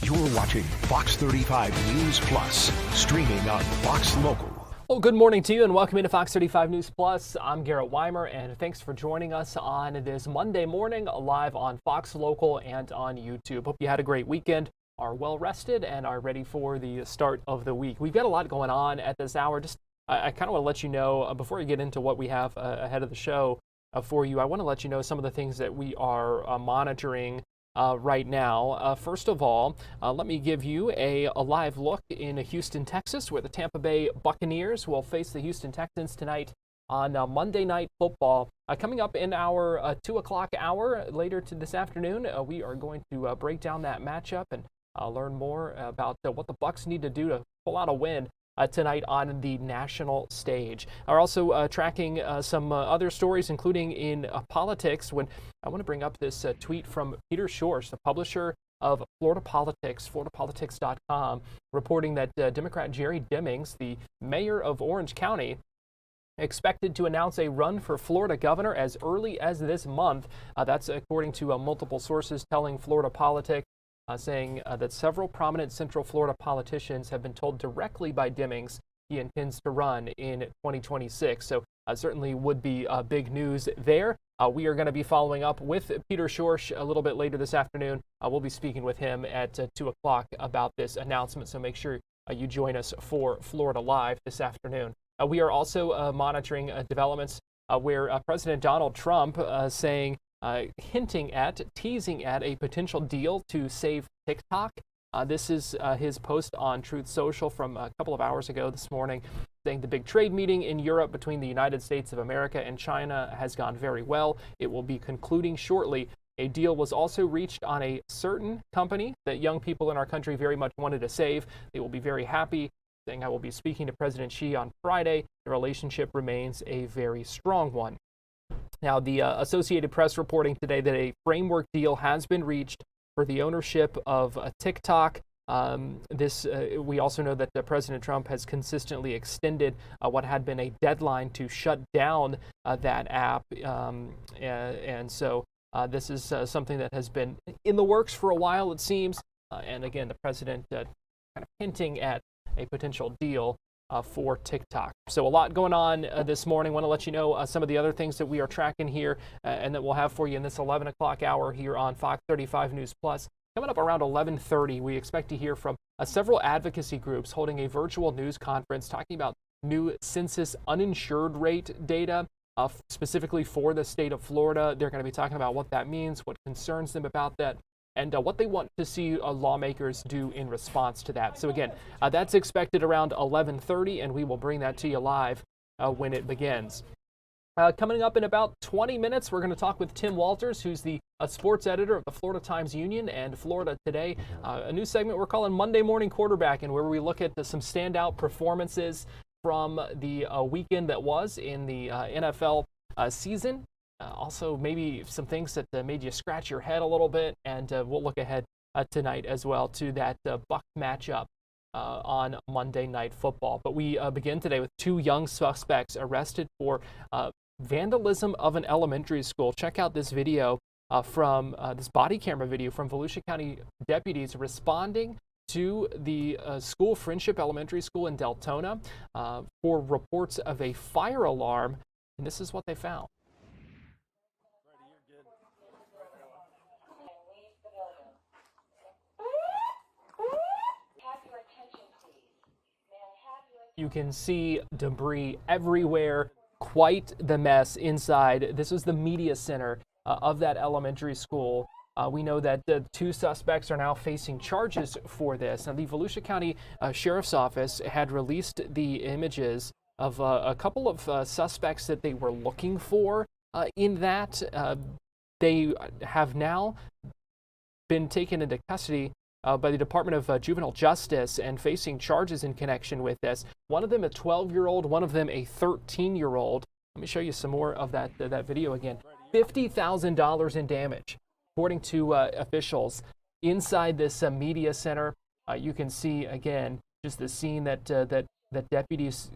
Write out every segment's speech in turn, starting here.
You're watching Fox 35 News Plus, streaming on Fox Local. Well, good morning to you and welcome into Fox 35 News Plus. I'm Garrett Weimer and thanks for joining us on this Monday morning live on Fox Local and on YouTube. Hope you had a great weekend, are well rested, and are ready for the start of the week. We've got a lot going on at this hour. I kind of want to let you know before we get into what we have ahead of the show for you. I want to let you know some of the things that we are monitoring right now. First of all, let me give you a live look in Houston, Texas, where the Tampa Bay Buccaneers will face the Houston Texans tonight on Monday Night Football. Coming up in our 2 o'clock hour later this afternoon, we are going to break down that matchup and learn more about what the Bucs need to do to pull out a win tonight on the national stage. Are also tracking some other stories, including in politics. When I want to bring up this tweet from Peter Schorsch, the publisher of Florida Politics, floridapolitics.com, reporting that Democrat Jerry Demings, the mayor of Orange County, expected to announce a run for Florida governor as early as this month. That's according to multiple sources telling Florida Politics, saying that several prominent Central Florida politicians have been told directly by Demings he intends to run in 2026. So certainly would be big news there. We are going to be following up with Peter Schorsch a little bit later this afternoon. We'll be speaking with him at 2 o'clock about this announcement, so make sure you join us for Florida Live this afternoon. We are also monitoring developments where President Donald Trump teasing at a potential deal to save TikTok. This is his post on Truth Social from a couple of hours ago this morning, saying the big trade meeting in Europe between the United States of America and China has gone very well. It will be concluding shortly. A deal was also reached on a certain company that young people in our country very much wanted to save. They will be very happy, saying I will be speaking to President Xi on Friday. The relationship remains a very strong one. Now, the Associated Press reporting today that a framework deal has been reached for the ownership of TikTok. We also know that President Trump has consistently extended what had been a deadline to shut down that app. And so this is something that has been in the works for a while, it seems. And again, the president kind of hinting at a potential deal for TikTok. So a lot going on this morning. Want to let you know some of the other things that we are tracking here and that we'll have for you in this 11 o'clock hour here on Fox 35 News Plus. Coming up around 11:30, we expect to hear from several advocacy groups holding a virtual news conference talking about new census uninsured rate data, specifically for the state of Florida. They're going to be talking about what that means, what concerns them about that, and what they want to see lawmakers do in response to that. So again, that's expected around 11:30, and we will bring that to you live when it begins. Coming up in about 20 minutes, we're going to talk with Tim Walters, who's the sports editor of the Florida Times-Union and Florida Today, a new segment we're calling Monday Morning Quarterbacking, where we look at some standout performances from the weekend that was in the NFL season. Also, maybe some things that made you scratch your head a little bit, and we'll look ahead tonight as well to that Bucs matchup on Monday Night Football. But we begin today with two young suspects arrested for vandalism of an elementary school. Check out this video from this body camera video from Volusia County deputies responding to the school, Friendship Elementary School in Deltona, for reports of a fire alarm, and this is what they found. You can see debris everywhere, quite the mess inside. This was the media center of that elementary school. We know that the two suspects are now facing charges for this. Now, the Volusia County Sheriff's Office had released the images of a couple of suspects that they were looking for in that. They have now been taken into custody by the Department of Juvenile Justice and facing charges in connection with this. One of them a 12-year-old, one of them a 13-year-old. Let me show you some more of that video again. $50,000 in damage, according to officials inside this media center. You can see again just the scene that deputies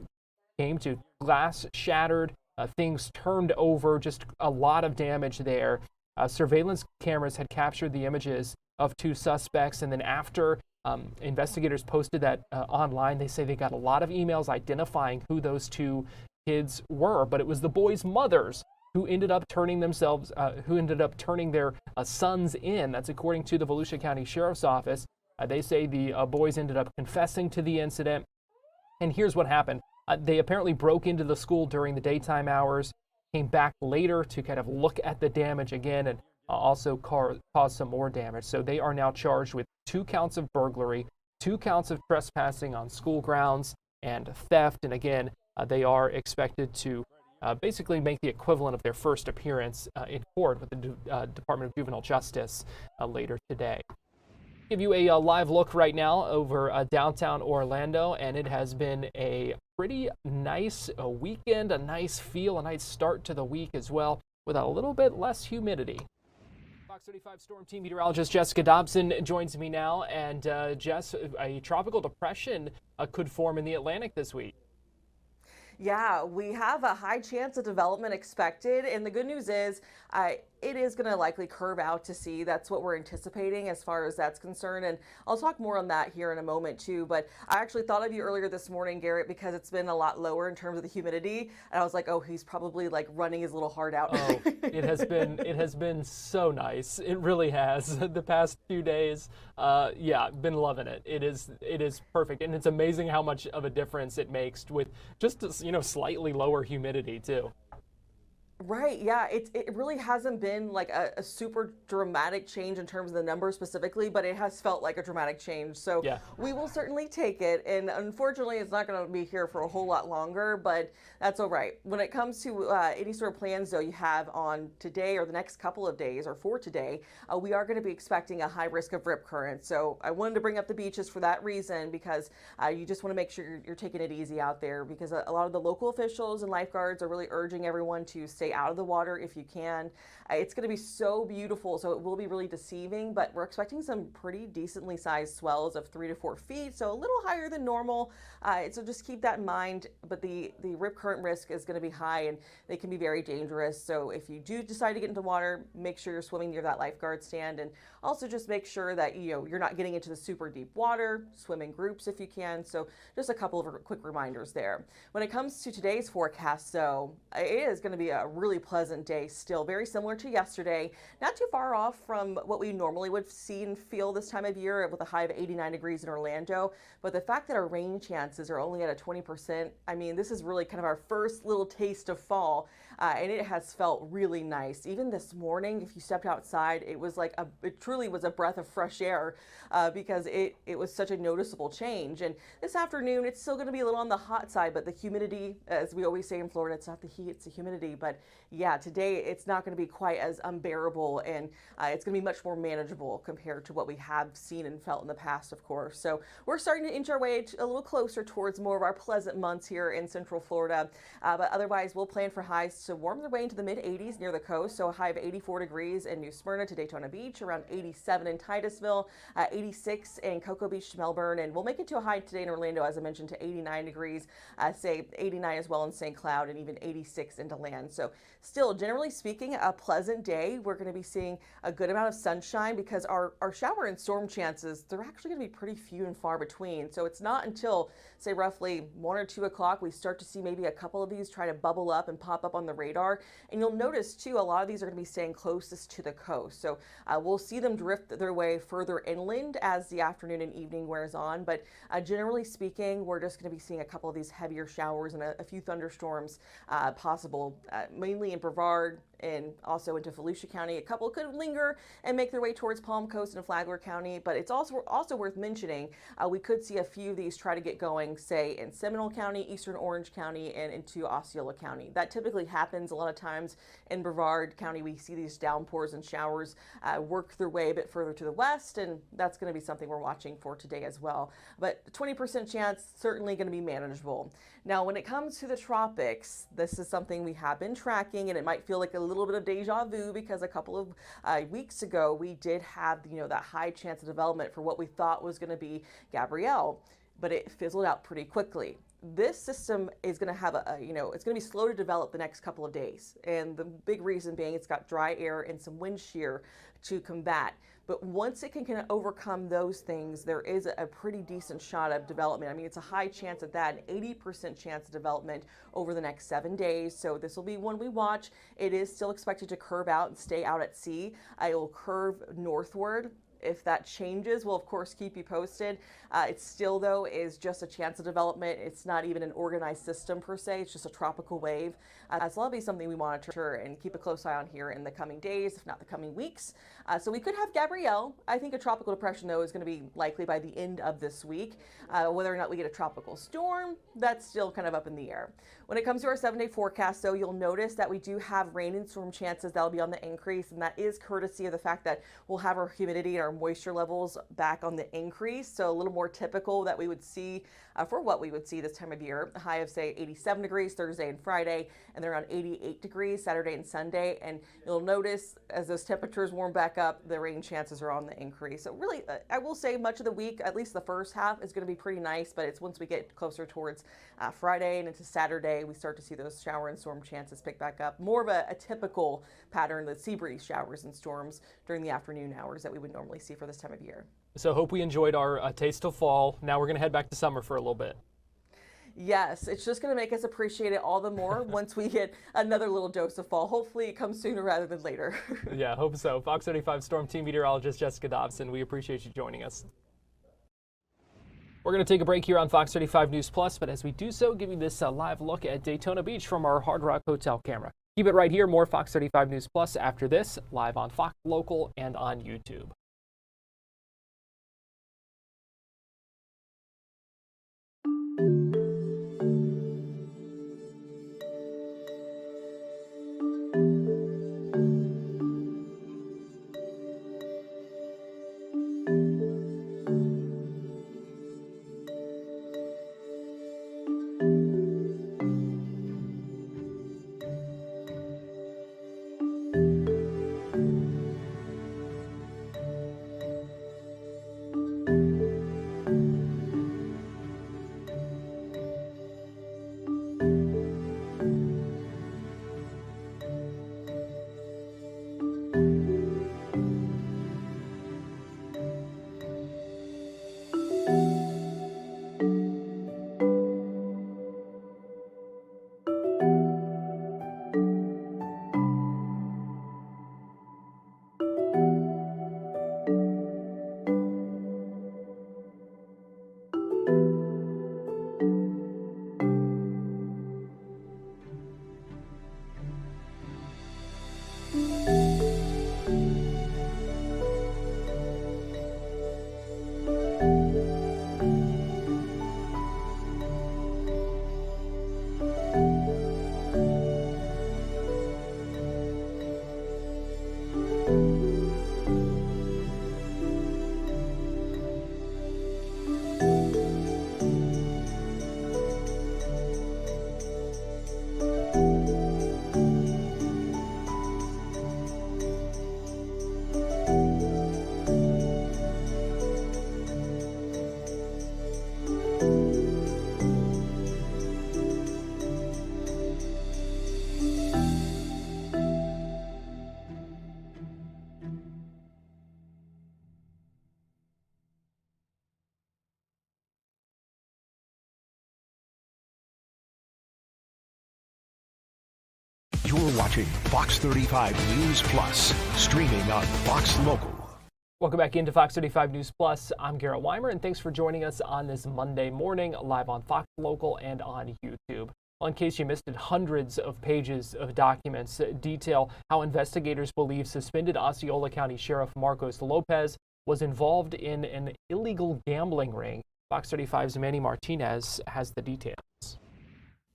came to. Glass shattered, things turned over, just a lot of damage there. Surveillance cameras had captured the images of two suspects, and then after investigators posted that online, they say they got a lot of emails identifying who those two kids were, but it was the boys' mothers who ended up turning their sons in. That's according to the Volusia County Sheriff's Office. They say the boys ended up confessing to the incident. And here's what happened. They apparently broke into the school during the daytime hours, came back later to kind of look at the damage again, and also caused some more damage. So they are now charged with 2 counts of burglary, 2 counts of trespassing on school grounds, and theft. And again, they are expected to basically make the equivalent of their first appearance in court with the Department of Juvenile Justice later today. Give you a live look right now over downtown Orlando, and it has been a pretty nice weekend, a nice feel, a nice start to the week as well, with a little bit less humidity. Fox 35 Storm Team meteorologist Jessica Dobson joins me now, and Jess, a tropical depression could form in the Atlantic this week. Yeah, we have a high chance of development expected, and the good news is it is going to likely curve out to sea. That's what we're anticipating as far as that's concerned, and I'll talk more on that here in a moment too. But I actually thought of you earlier this morning, Garrett, because it's been a lot lower in terms of the humidity, and I was like, oh, he's probably like running his little heart out. Oh, it has been so nice. It really has. The past few days, yeah, been loving it. It is perfect, and it's amazing how much of a difference it makes with just slightly lower humidity too. Right, yeah, it really hasn't been like a super dramatic change in terms of the numbers specifically, but it has felt like a dramatic change. So yeah, we will certainly take it, and unfortunately it's not going to be here for a whole lot longer, but that's all right. When it comes to any sort of plans though you have on today or the next couple of days, or for today, we are going to be expecting a high risk of rip current. So I wanted to bring up the beaches for that reason, because you just want to make sure you're taking it easy out there, because a lot of the local officials and lifeguards are really urging everyone to stay out of the water if you can. It's going to be so beautiful, so it will be really deceiving, but we're expecting some pretty decently sized swells of 3 to 4 feet, so a little higher than normal. So just keep that in mind, but the rip current risk is going to be high, and they can be very dangerous. So if you do decide to get into water, make sure you're swimming near that lifeguard stand, and also just make sure that you're not getting into the super deep water. Swim in groups if you can. So just a couple of quick reminders there. When it comes to today's forecast, though, it is going to be a really pleasant day still, very similar to yesterday, not too far off from what we normally would see and feel this time of year, with a high of 89 degrees in Orlando. But the fact that our rain chances are only at a 20%, I mean, this is really kind of our first little taste of fall, and it has felt really nice. Even this morning, if you stepped outside, it was like it truly was a breath of fresh air, because it was such a noticeable change. And this afternoon, it's still going to be a little on the hot side, but the humidity, as we always say in Florida, it's not the heat, it's the humidity. But yeah, today it's not going to be quite as unbearable, and it's going to be much more manageable compared to what we have seen and felt in the past, of course. So we're starting to inch our way a little closer towards more of our pleasant months here in Central Florida. But otherwise, we'll plan for highs to warm their way into the mid-80s near the coast. So a high of 84 degrees in New Smyrna to Daytona Beach, around 87 in Titusville, 86 in Cocoa Beach to Melbourne, and we'll make it to a high today in Orlando, as I mentioned, to 89 degrees, say 89 as well in St. Cloud, and even 86 into land. So still, generally speaking, a pleasant day. We're going to be seeing a good amount of sunshine, because our shower and storm chances, they're actually going to be pretty few and far between. So it's not until, say, roughly 1 or 2 o'clock we start to see maybe a couple of these try to bubble up and pop up on the radar. And you'll notice too, a lot of these are going to be staying closest to the coast. So we'll see them drift their way further inland as the afternoon and evening wears on. But generally speaking, we're just going to be seeing a couple of these heavier showers and a few thunderstorms possible, mainly in Brevard, and also into Volusia County. A couple could linger and make their way towards Palm Coast and Flagler County, but it's also worth mentioning we could see a few of these try to get going, say in Seminole County, Eastern Orange County, and into Osceola County. That typically happens a lot of times in Brevard County. We see these downpours and showers work their way a bit further to the west, and that's going to be something we're watching for today as well. But 20% chance, certainly going to be manageable. Now, when it comes to the tropics, this is something we have been tracking, and it might feel like a little bit of deja vu because a couple of weeks ago we did have that high chance of development for what we thought was going to be Gabrielle, but it fizzled out pretty quickly. This system is going to have it's going to be slow to develop the next couple of days, and the big reason being it's got dry air and some wind shear to combat. But once it can overcome those things, there is a pretty decent shot of development. I mean, it's a high chance of that, an 80% chance of development over the next 7 days. So this will be one we watch. It is still expected to curve out and stay out at sea. It will curve northward. If that changes, we'll of course keep you posted. It still, though, is just a chance of development. It's not even an organized system per se. It's just a tropical wave. So that'll be something we monitor and keep a close eye on here in the coming days, if not the coming weeks. So we could have Gabrielle. I think a tropical depression, though, is going to be likely by the end of this week. Whether or not we get a tropical storm, that's still kind of up in the air. When it comes to our 7-day forecast, though, you'll notice that we do have rain and storm chances that'll be on the increase, and that is courtesy of the fact that we'll have our humidity and our moisture levels back on the increase, so a little more typical that we would see for what we would see this time of year. A high of, say, 87 degrees Thursday and Friday, and they're around 88 degrees Saturday and Sunday. And you'll notice as those temperatures warm back up, the rain chances are on the increase. So really, I will say much of the week, at least the first half, is going to be pretty nice, but it's once we get closer towards Friday and into Saturday, we start to see those shower and storm chances pick back up. More of a typical pattern, the sea breeze showers and storms during the afternoon hours that we would normally see for this time of year. So hope we enjoyed our taste of fall. Now we're going to head back to summer for a little bit. Yes, it's just going to make us appreciate it all the more once we get another little dose of fall. Hopefully it comes sooner rather than later. Yeah, hope so. Fox 35 Storm Team Meteorologist Jessica Dobson, we appreciate you joining us. We're going to take a break here on Fox 35 News Plus, but as we do so, give you this live look at Daytona Beach from our Hard Rock Hotel camera. Keep it right here. More Fox 35 News Plus after this, live on Fox Local and on YouTube. You're watching Fox 35 News Plus, streaming on Fox Local. Welcome back into Fox 35 News Plus. I'm Garrett Weimer, and thanks for joining us on this Monday morning, live on Fox Local and on YouTube. Well, in case you missed it, hundreds of pages of documents detail how investigators believe suspended Osceola County Sheriff Marcos Lopez was involved in an illegal gambling ring. Fox 35's Manny Martinez has the details.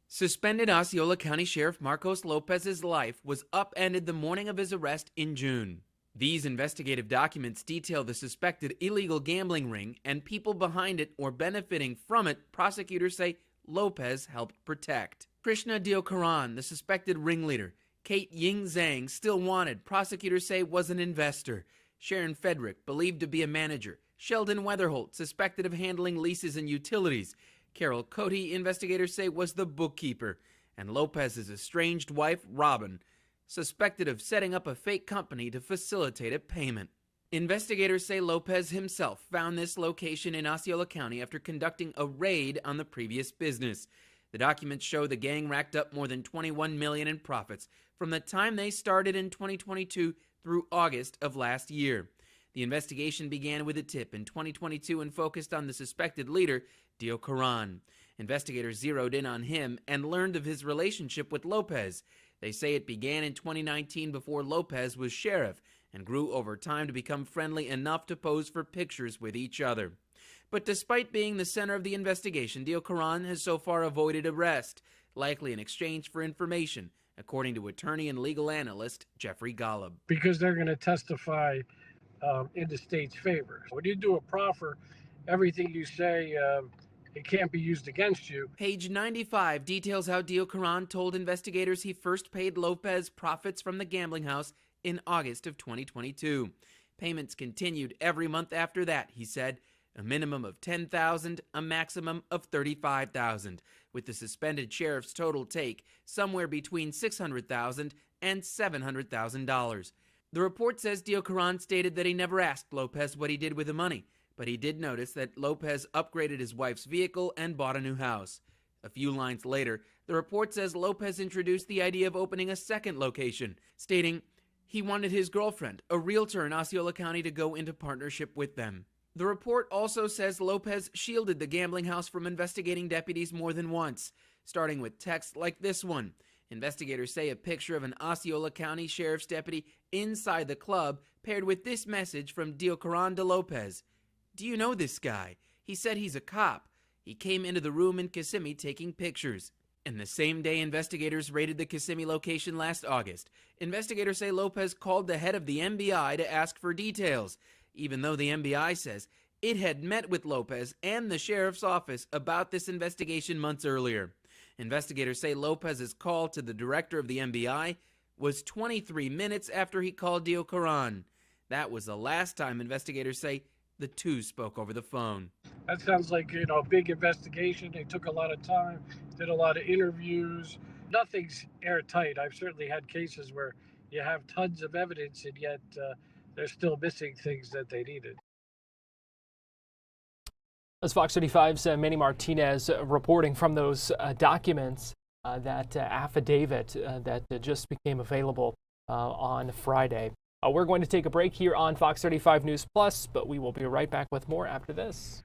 Suspended Osceola County Sheriff Marcos Lopez's life was upended the morning of his arrest in June. These investigative documents detail the suspected illegal gambling ring and people behind it or benefiting from it, prosecutors say Lopez helped protect. Krishna Deokaran, the suspected ringleader. Kate Ying Zhang, still wanted, prosecutors say was an investor. Sharon Fedrick, believed to be a manager. Sheldon Weatherholt, suspected of handling leases and utilities. Carol Cody, investigators say was the bookkeeper. And Lopez's estranged wife, Robin, suspected of setting up a fake company to facilitate a payment. Investigators say Lopez himself found this location in Osceola County after conducting a raid on the previous business. The documents show the gang racked up more than $21 million in profits from the time they started in 2022 through August of last year. The investigation began with a tip in 2022 and focused on the suspected leader, Deokaran. Investigators zeroed in on him and learned of his relationship with Lopez. They say it began in 2019 before Lopez was sheriff and grew over time to become friendly enough to pose for pictures with each other. But despite being the center of the investigation, Deokaran has so far avoided arrest, likely in exchange for information, according to attorney and legal analyst Jeffrey Golub. Because they're going to testify in the state's favor. When you do a proffer, everything you say, it can't be used against you. Page 95 details how Deokaran told investigators he first paid Lopez profits from the gambling house in August of 2022. Payments continued every month after that, he said, a minimum of $10,000, a maximum of $35,000, with the suspended sheriff's total take somewhere between $600,000 and $700,000. The report says Deokaran stated that he never asked Lopez what he did with the money, but he did notice that Lopez upgraded his wife's vehicle and bought a new house. A few lines later, the report says Lopez introduced the idea of opening a second location, stating he wanted his girlfriend, a realtor in Osceola County, to go into partnership with them. The report also says Lopez shielded the gambling house from investigating deputies more than once, starting with texts like this one. Investigators say a picture of an Osceola County Sheriff's deputy inside the club paired with this message from Deokaran to Lopez. Do you know this guy? He said he's a cop. He came into the room in Kissimmee taking pictures. And the same day investigators raided the Kissimmee location last August, investigators say Lopez called the head of the MBI to ask for details, even though the MBI says it had met with Lopez and the sheriff's office about this investigation months earlier. Investigators say Lopez's call to the director of the MBI was 23 minutes after he called Deokaran. That was the last time investigators say the two spoke over the phone. That sounds like, a big investigation. They took a lot of time, did a lot of interviews. Nothing's airtight. I've certainly had cases where you have tons of evidence and yet they're still missing things that they needed. As Fox 35's Manny Martinez reporting from those documents, that affidavit that just became available on Friday. We're going to take a break here on Fox 35 News Plus, but we will be right back with more after this.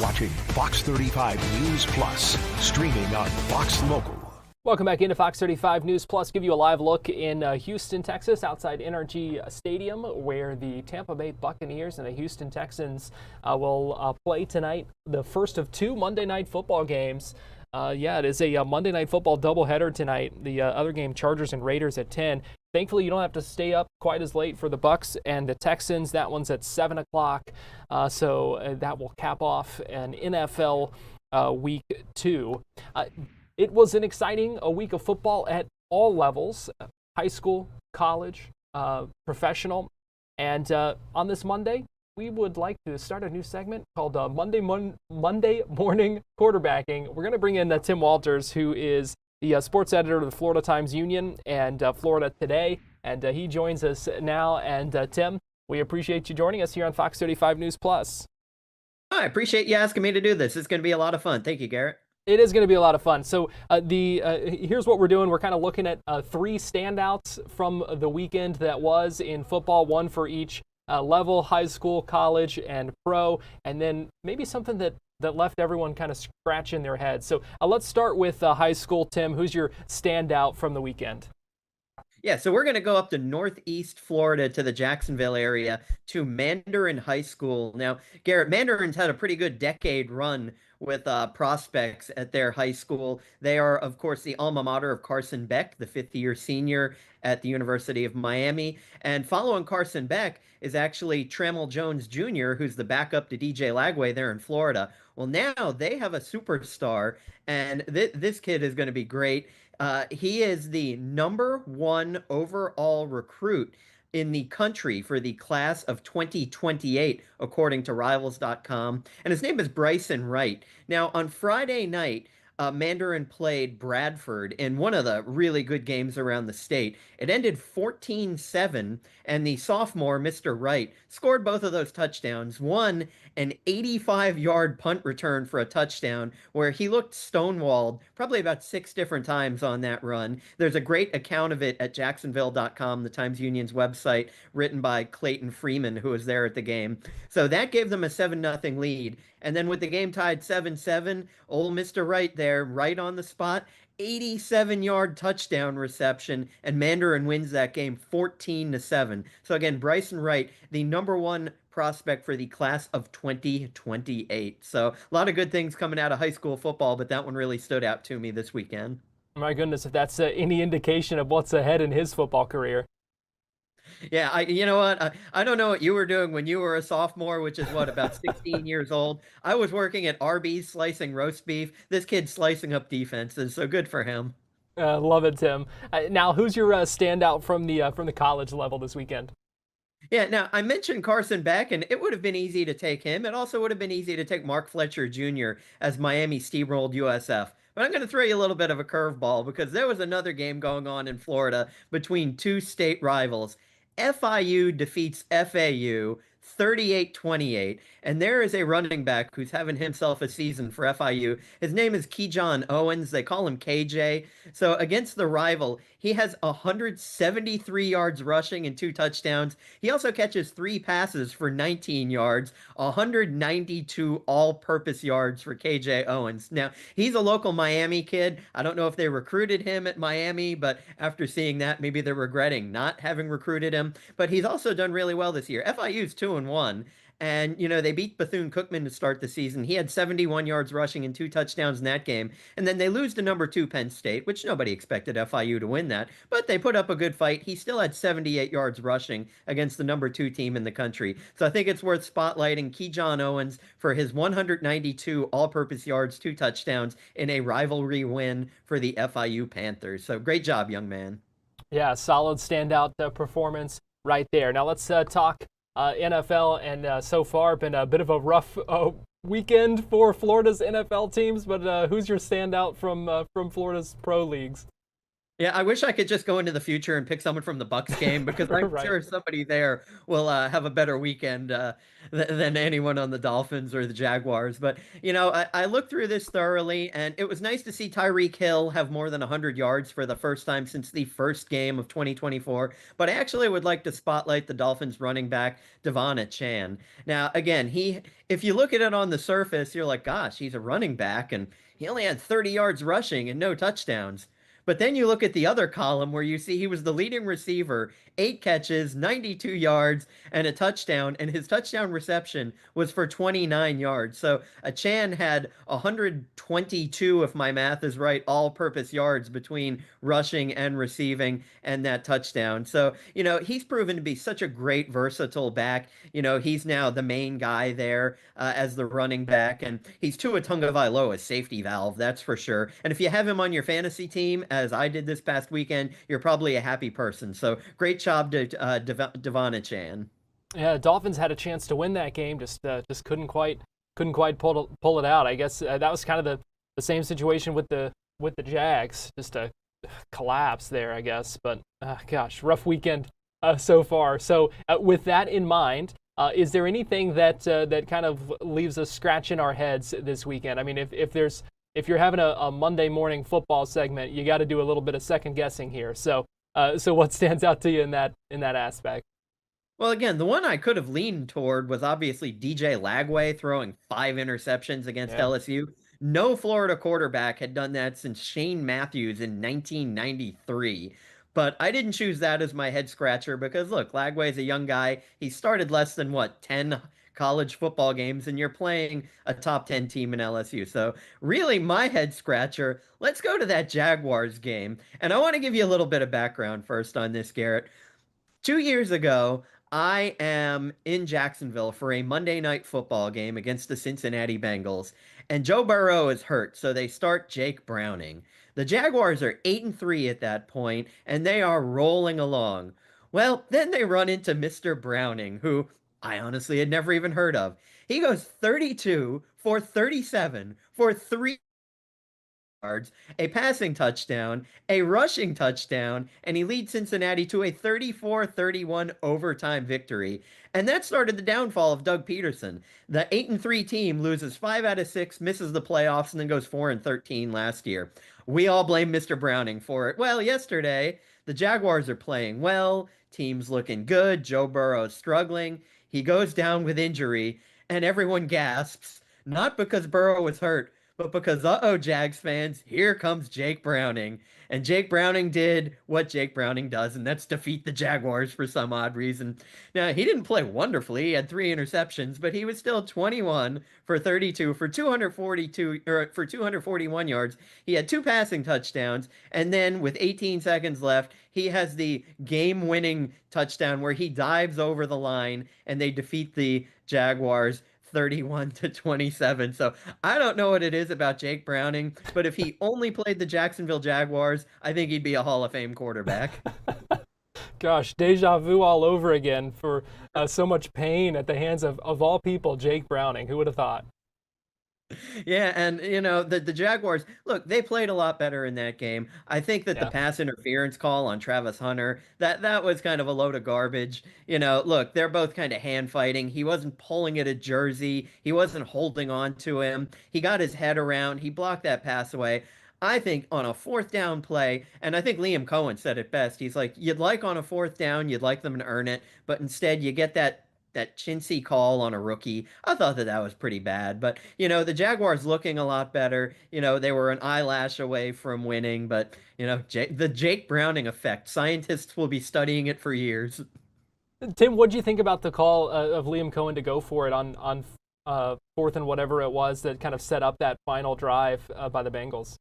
watching Fox 35 News Plus, streaming on Fox Local. Welcome back into Fox 35 News Plus. Give you a live look in Houston, Texas, outside NRG Stadium, where the Tampa Bay Buccaneers and the Houston Texans will play tonight, the first of two Monday Night Football games. It is a Monday Night Football doubleheader tonight. The other game, Chargers and Raiders at 10. Thankfully, you don't have to stay up quite as late for the Bucs and the Texans. That one's at 7 o'clock, so that will cap off an NFL Week 2. It was an exciting week of football at all levels, high school, college, professional. And on this Monday, we would like to start a new segment called Monday Morning Quarterbacking. We're going to bring in Tim Walters, who is the sports editor of the Florida Times-Union and Florida Today. And he joins us now. And Tim, we appreciate you joining us here on Fox 35 News Plus. I appreciate you asking me to do this. It's going to be a lot of fun. Thank you, Garrett. It is going to be a lot of fun. So here's what we're doing. We're kind of looking at three standouts from the weekend that was in football, one for each level, high school, college, and pro, and then maybe something that left everyone kind of scratching their heads. So let's start with high school. Tim, who's your standout from the weekend? Yeah, so we're going to go up to Northeast Florida to the Jacksonville area to Mandarin High School. Now, Garrett, Mandarin's had a pretty good decade run with prospects at their high school. They are, of course, the alma mater of Carson Beck, the fifth-year senior at the University of Miami. And following Carson Beck is actually Trammell Jones Jr., who's the backup to DJ Lagway there in Florida. Well, now they have a superstar, and this kid is going to be great. He is the #1 overall recruit in the country for the class of 2028, according to Rivals.com. And his name is Bryson Wright. Now, on Friday night, Mandarin played Bradford in one of the really good games around the state. It ended 14-7, and the sophomore, Mr. Wright, scored both of those touchdowns. One, an 85-yard punt return for a touchdown, where he looked stonewalled probably about 6 different times on that run. There's a great account of it at Jacksonville.com, the Times-Union's website, written by Clayton Freeman, who was there at the game. So that gave them a 7-0 lead. And then with the game tied 7-7, old Mr. Wright there, right on the spot, 87-yard touchdown reception, and Mandarin wins that game 14-7. So again, Bryson Wright, the #1 prospect for the class of 2028. So a lot of good things coming out of high school football, but that one really stood out to me this weekend. My goodness, if that's any indication of what's ahead in his football career. Yeah, you know what? I don't know what you were doing when you were a sophomore, which is what, about 16 years old. I was working at Arby's slicing roast beef. This kid's slicing up defenses, so good for him. Love it, Tim. Now, who's your standout from the college level this weekend? Yeah, now, I mentioned Carson Beck, and it would have been easy to take him. It also would have been easy to take Mark Fletcher Jr. as Miami steamrolled USF. But I'm going to throw you a little bit of a curveball, because there was another game going on in Florida between two state rivals. FIU defeats FAU 38-28, and there is a running back who's having himself a season for FIU. His name is Keyshawn Owens. They call him KJ. So against the rival, he has 173 yards rushing and 2 touchdowns. He also catches 3 passes for 19 yards, 192 all-purpose yards for KJ Owens. Now, he's a local Miami kid. I don't know if they recruited him at Miami, but after seeing that, maybe they're regretting not having recruited him. But he's also done really well this year. FIU's 2-1. And, you know, they beat Bethune-Cookman to start the season. He had 71 yards rushing and 2 touchdowns in that game. And then they lose to #2 Penn State, which nobody expected FIU to win that. But they put up a good fight. He still had 78 yards rushing against the #2 team in the country. So I think it's worth spotlighting Keyshawn Owens for his 192 all-purpose yards, 2 touchdowns in a rivalry win for the FIU Panthers. So great job, young man. Yeah, solid standout performance right there. Now let's talk NFL, and so far been a bit of a rough weekend for Florida's NFL teams, but who's your standout from Florida's pro leagues? Yeah, I wish I could just go into the future and pick someone from the Bucks game because I'm Right. sure somebody there will have a better weekend than anyone on the Dolphins or the Jaguars. But, I looked through this thoroughly, and it was nice to see Tyreek Hill have more than 100 yards for the first time since the first game of 2024. But I actually would like to spotlight the Dolphins running back, Devon Chan. Now, again, if you look at it on the surface, you're like, gosh, he's a running back, and he only had 30 yards rushing and no touchdowns. But then you look at the other column where you see he was the leading receiver, 8 catches, 92 yards, and a touchdown, and his touchdown reception was for 29 yards. So Chan had 122, if my math is right, all-purpose yards between rushing and receiving and that touchdown. So, he's proven to be such a great, versatile back. He's now the main guy there as the running back, and he's Tua Tagovailoa's safety valve, that's for sure. And if you have him on your fantasy team, as I did this past weekend, you're probably a happy person. So great job to Devon Chan. Yeah, Dolphins had a chance to win that game, just couldn't quite pull it out. I guess that was kind of the same situation with the Jags, just a collapse there, I guess. But gosh, rough weekend so far. So with that in mind, is there anything that kind of leaves us scratching our heads this weekend? I mean, if you're having a Monday morning football segment, you got to do a little bit of second guessing here. So what stands out to you in that aspect? Well, again, the one I could have leaned toward was obviously DJ Lagway throwing 5 interceptions against Yeah. LSU. No Florida quarterback had done that since Shane Matthews in 1993. But I didn't choose that as my head scratcher because, look, Lagway's a young guy. He started less than, 10 college football games, and you're playing a top 10 team in LSU. So, really, my head scratcher, let's go to that Jaguars game. And I want to give you a little bit of background first on this, Garrett. 2 years ago, I am in Jacksonville for a Monday night football game against the Cincinnati Bengals, and Joe Burrow is hurt, so they start Jake Browning. The Jaguars are 8-3 at that point, and they are rolling along. Well, then they run into Mr. Browning, who I honestly had never even heard of. He goes 32 for 37 for yards, a passing touchdown, a rushing touchdown, and he leads Cincinnati to a 34-31 overtime victory. And that started the downfall of Doug Peterson. The 8-3 team loses 5 out of 6, misses the playoffs, and then goes 4-13 last year. We all blame Mr. Browning for it. Well, yesterday, the Jaguars are playing well, team's looking good, Joe Burrow's struggling. He goes down with injury, and everyone gasps, not because Burrow was hurt, but because, uh-oh, Jags fans, here comes Jake Browning. And Jake Browning did what Jake Browning does, and that's defeat the Jaguars for some odd reason. Now, he didn't play wonderfully. He had 3 interceptions, but he was still 21 for 32 for 241 yards. He had 2 passing touchdowns, and then with 18 seconds left, he has the game-winning touchdown where he dives over the line and they defeat the Jaguars 31-27. So I don't know what it is about Jake Browning, but if he only played the Jacksonville Jaguars, I think he'd be a Hall of Fame quarterback. Gosh, deja vu all over again for so much pain at the hands of all people, Jake Browning. Who would have thought? Yeah, and the Jaguars, look, they played a lot better in that game. I think that the Yeah. pass interference call on Travis Hunter, that was kind of a load of garbage. Look, they're both kind of hand fighting. He wasn't pulling at a jersey. He wasn't holding on to him. He got his head around. He blocked that pass away. I think on a fourth down play, and I think Liam Cohen said it best. He's like, you'd like on a fourth down, you'd like them to earn it, but instead you get that chintzy call on a rookie. I thought that was pretty bad. But, the Jaguars looking a lot better. They were an eyelash away from winning. But, the Jake Browning effect, scientists will be studying it for years. Tim, what do you think about the call of Liam Cohen to go for it on fourth and whatever it was that kind of set up that final drive by the Bengals?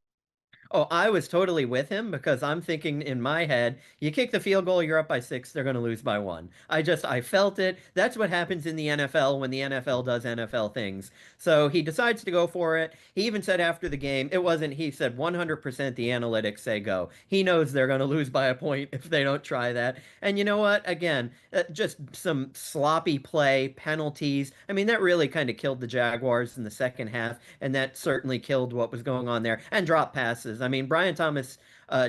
Oh, I was totally with him because I'm thinking in my head, you kick the field goal, you're up by 6, they're going to lose by 1. I felt it. That's what happens in the NFL when the NFL does NFL things. So he decides to go for it. He even said after the game, he said 100% the analytics say go. He knows they're going to lose by a point if they don't try that. And you know what? Again, just some sloppy play, penalties. I mean, that really kind of killed the Jaguars in the second half, and that certainly killed what was going on there. And drop passes. I mean, Brian Thomas,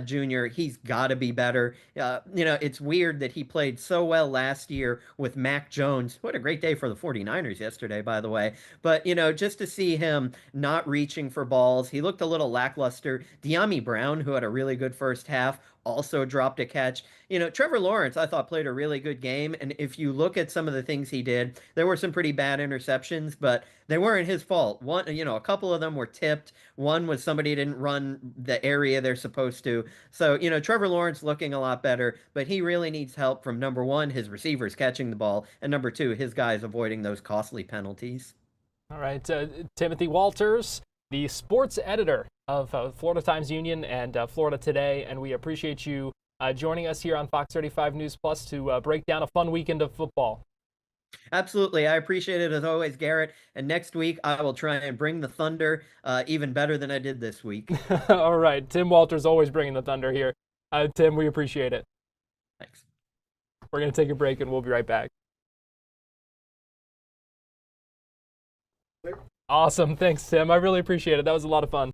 Jr., he's got to be better. It's weird that he played so well last year with Mac Jones. What a great day for the 49ers yesterday, by the way. But, just to see him not reaching for balls, he looked a little lackluster. De'Ami Brown, who had a really good first half, also dropped a catch. Trevor Lawrence, I thought, played a really good game. And if you look at some of the things he did, there were some pretty bad interceptions, but they weren't his fault. A couple of them were tipped. One was somebody didn't run the area they're supposed to. So, Trevor Lawrence looking a lot better, but he really needs help from number one, his receivers catching the ball, and number two, his guys avoiding those costly penalties. All right, Timothy Walters, the sports editor of Florida Times Union and Florida Today, and we appreciate you joining us here on Fox 35 News Plus to break down a fun weekend of football. Absolutely. I appreciate it as always, Garrett. And next week, I will try and bring the thunder even better than I did this week. All right. Tim Walters always bringing the thunder here. Tim, we appreciate it. Thanks. We're going to take a break and we'll be right back. Awesome. Thanks, Tim. I really appreciate it. That was a lot of fun.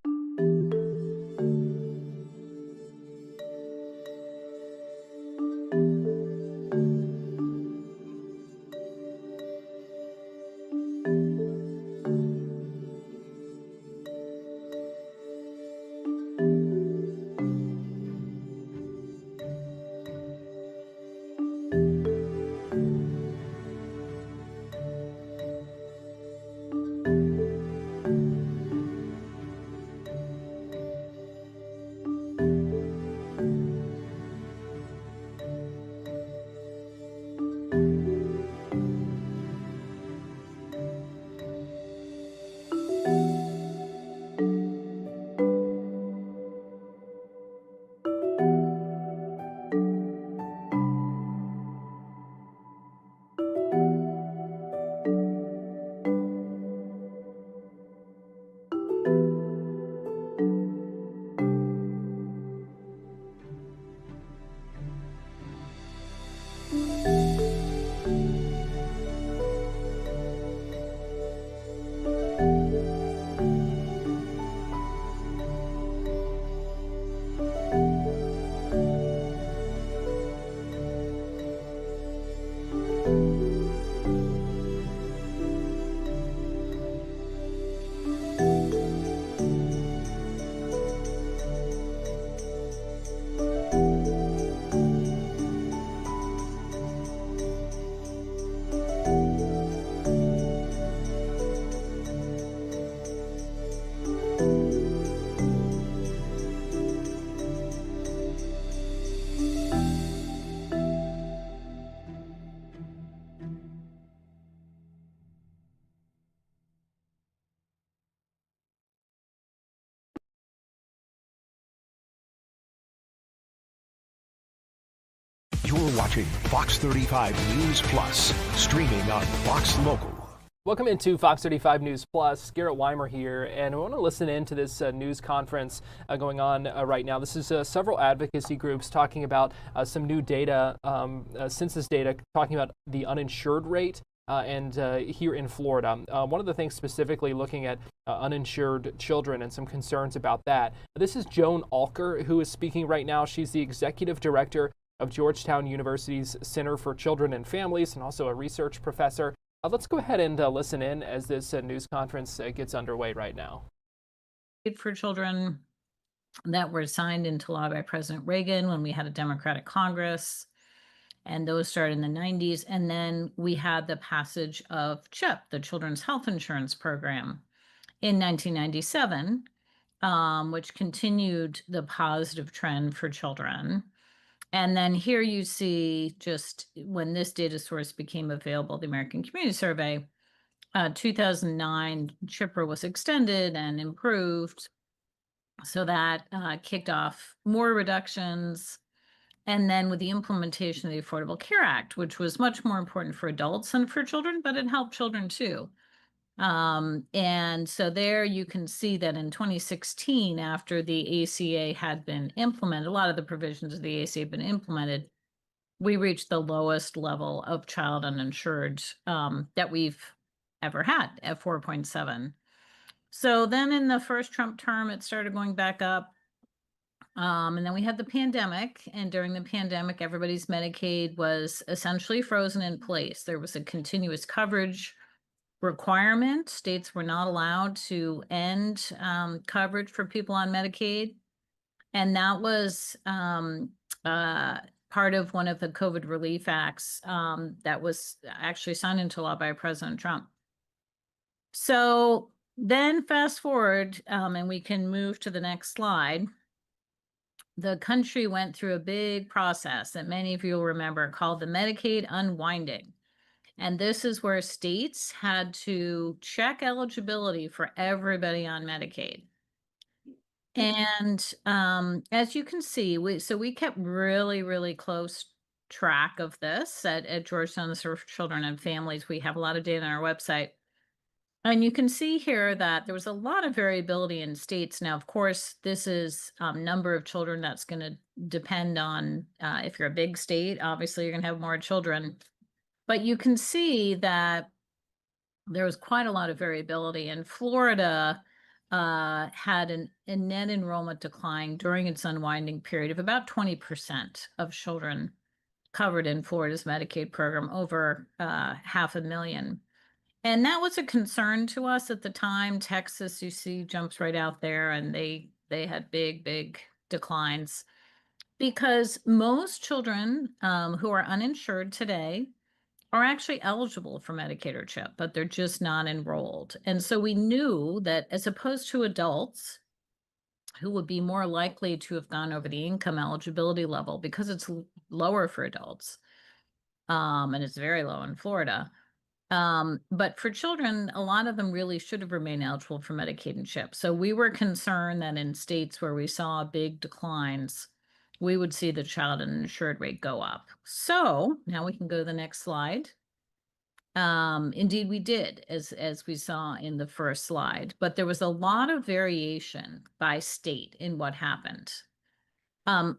You're watching Fox 35 News Plus, streaming on Fox Local. Welcome into Fox 35 News Plus. Garrett Weimer here, and I want to listen in to this news conference going on right now. This is several advocacy groups talking about some new data, census data, talking about the uninsured rate and here in Florida. One of the things specifically looking at uninsured children and some concerns about that. This is Joan Alker, who is speaking right now. She's the executive director of Georgetown University's Center for Children and Families and also a research professor. Let's go ahead and listen in as this news conference gets underway right now. For children that were signed into law by President Reagan when we had a Democratic Congress, and those started in the 90s. And then we had the passage of CHIP, the Children's Health Insurance Program, in 1997, which continued the positive trend for children. And then here you see just when this data source became available, the American Community Survey, 2009, CHIPRA was extended and improved. So that kicked off more reductions. And then with the implementation of the Affordable Care Act, which was much more important for adults than for children, but it helped children too. And so there you can see that in 2016, after the ACA had been implemented, a lot of the provisions of the ACA had been implemented, we reached the lowest level of child uninsured that we've ever had at 4.7. So then in the first Trump term, it started going back up. And then we had the pandemic, and during the pandemic, everybody's Medicaid was essentially frozen in place. There was a continuous coverage requirement. States were not allowed to end coverage for people on Medicaid. And that was part of one of the COVID relief acts that was actually signed into law by President Trump. So then fast forward, and we can move to the next slide. The country went through a big process that many of you will remember called the Medicaid unwinding. And this is where states had to check eligibility for everybody on Medicaid. And as you can see, we kept really, really close track of this at Georgetown Center for Children and Families. We have a lot of data on our website. And you can see here that there was a lot of variability in states. Now, of course, this is number of children that's going to depend on if you're a big state, obviously you're going to have more children. But you can see that there was quite a lot of variability. And Florida had a net enrollment decline during its unwinding period of about 20% of children covered in Florida's Medicaid program, over 500,000. And that was a concern to us at the time. Texas, you see, jumps right out there, and they had big declines because most children who are uninsured today are actually eligible for Medicaid or CHIP, but they're just not enrolled. And so we knew that as opposed to adults who would be more likely to have gone over the income eligibility level because it's lower for adults, and it's very low in Florida. But for children, a lot of them really should have remained eligible for Medicaid and CHIP. So we were concerned that in states where we saw big declines, we would see the child uninsured rate go up. So now we can go to the next slide. Indeed, we did, as we saw in the first slide, but there was a lot of variation by state in what happened.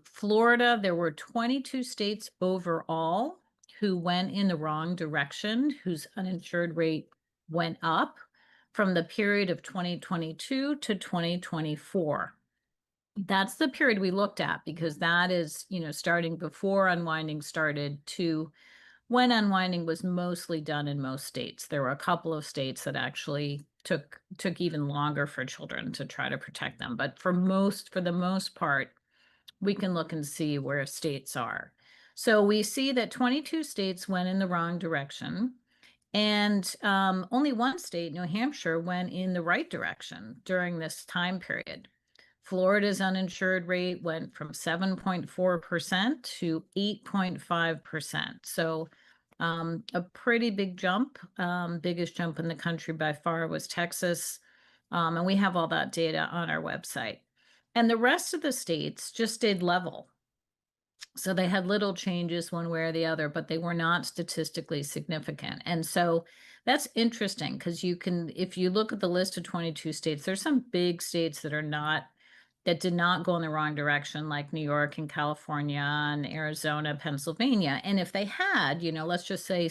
Florida, there were 22 states overall who went in the wrong direction, whose uninsured rate went up from the period of 2022 to 2024. That's the period we looked at because that is, starting before unwinding started to when unwinding was mostly done in most states. There were a couple of states that actually took even longer for children to try to protect them. But for the most part, we can look and see where states are. So we see that 22 states went in the wrong direction, and only one state, New Hampshire, went in the right direction during this time period. Florida's uninsured rate went from 7.4% to 8.5%. So a pretty big jump. Biggest jump in the country by far was Texas. And we have all that data on our website. And the rest of the states just stayed level. So they had little changes one way or the other, but they were not statistically significant. And so that's interesting because if you look at the list of 22 states, there's some big states that did not go in the wrong direction, like New York and California and Arizona, Pennsylvania. And if they had, let's just say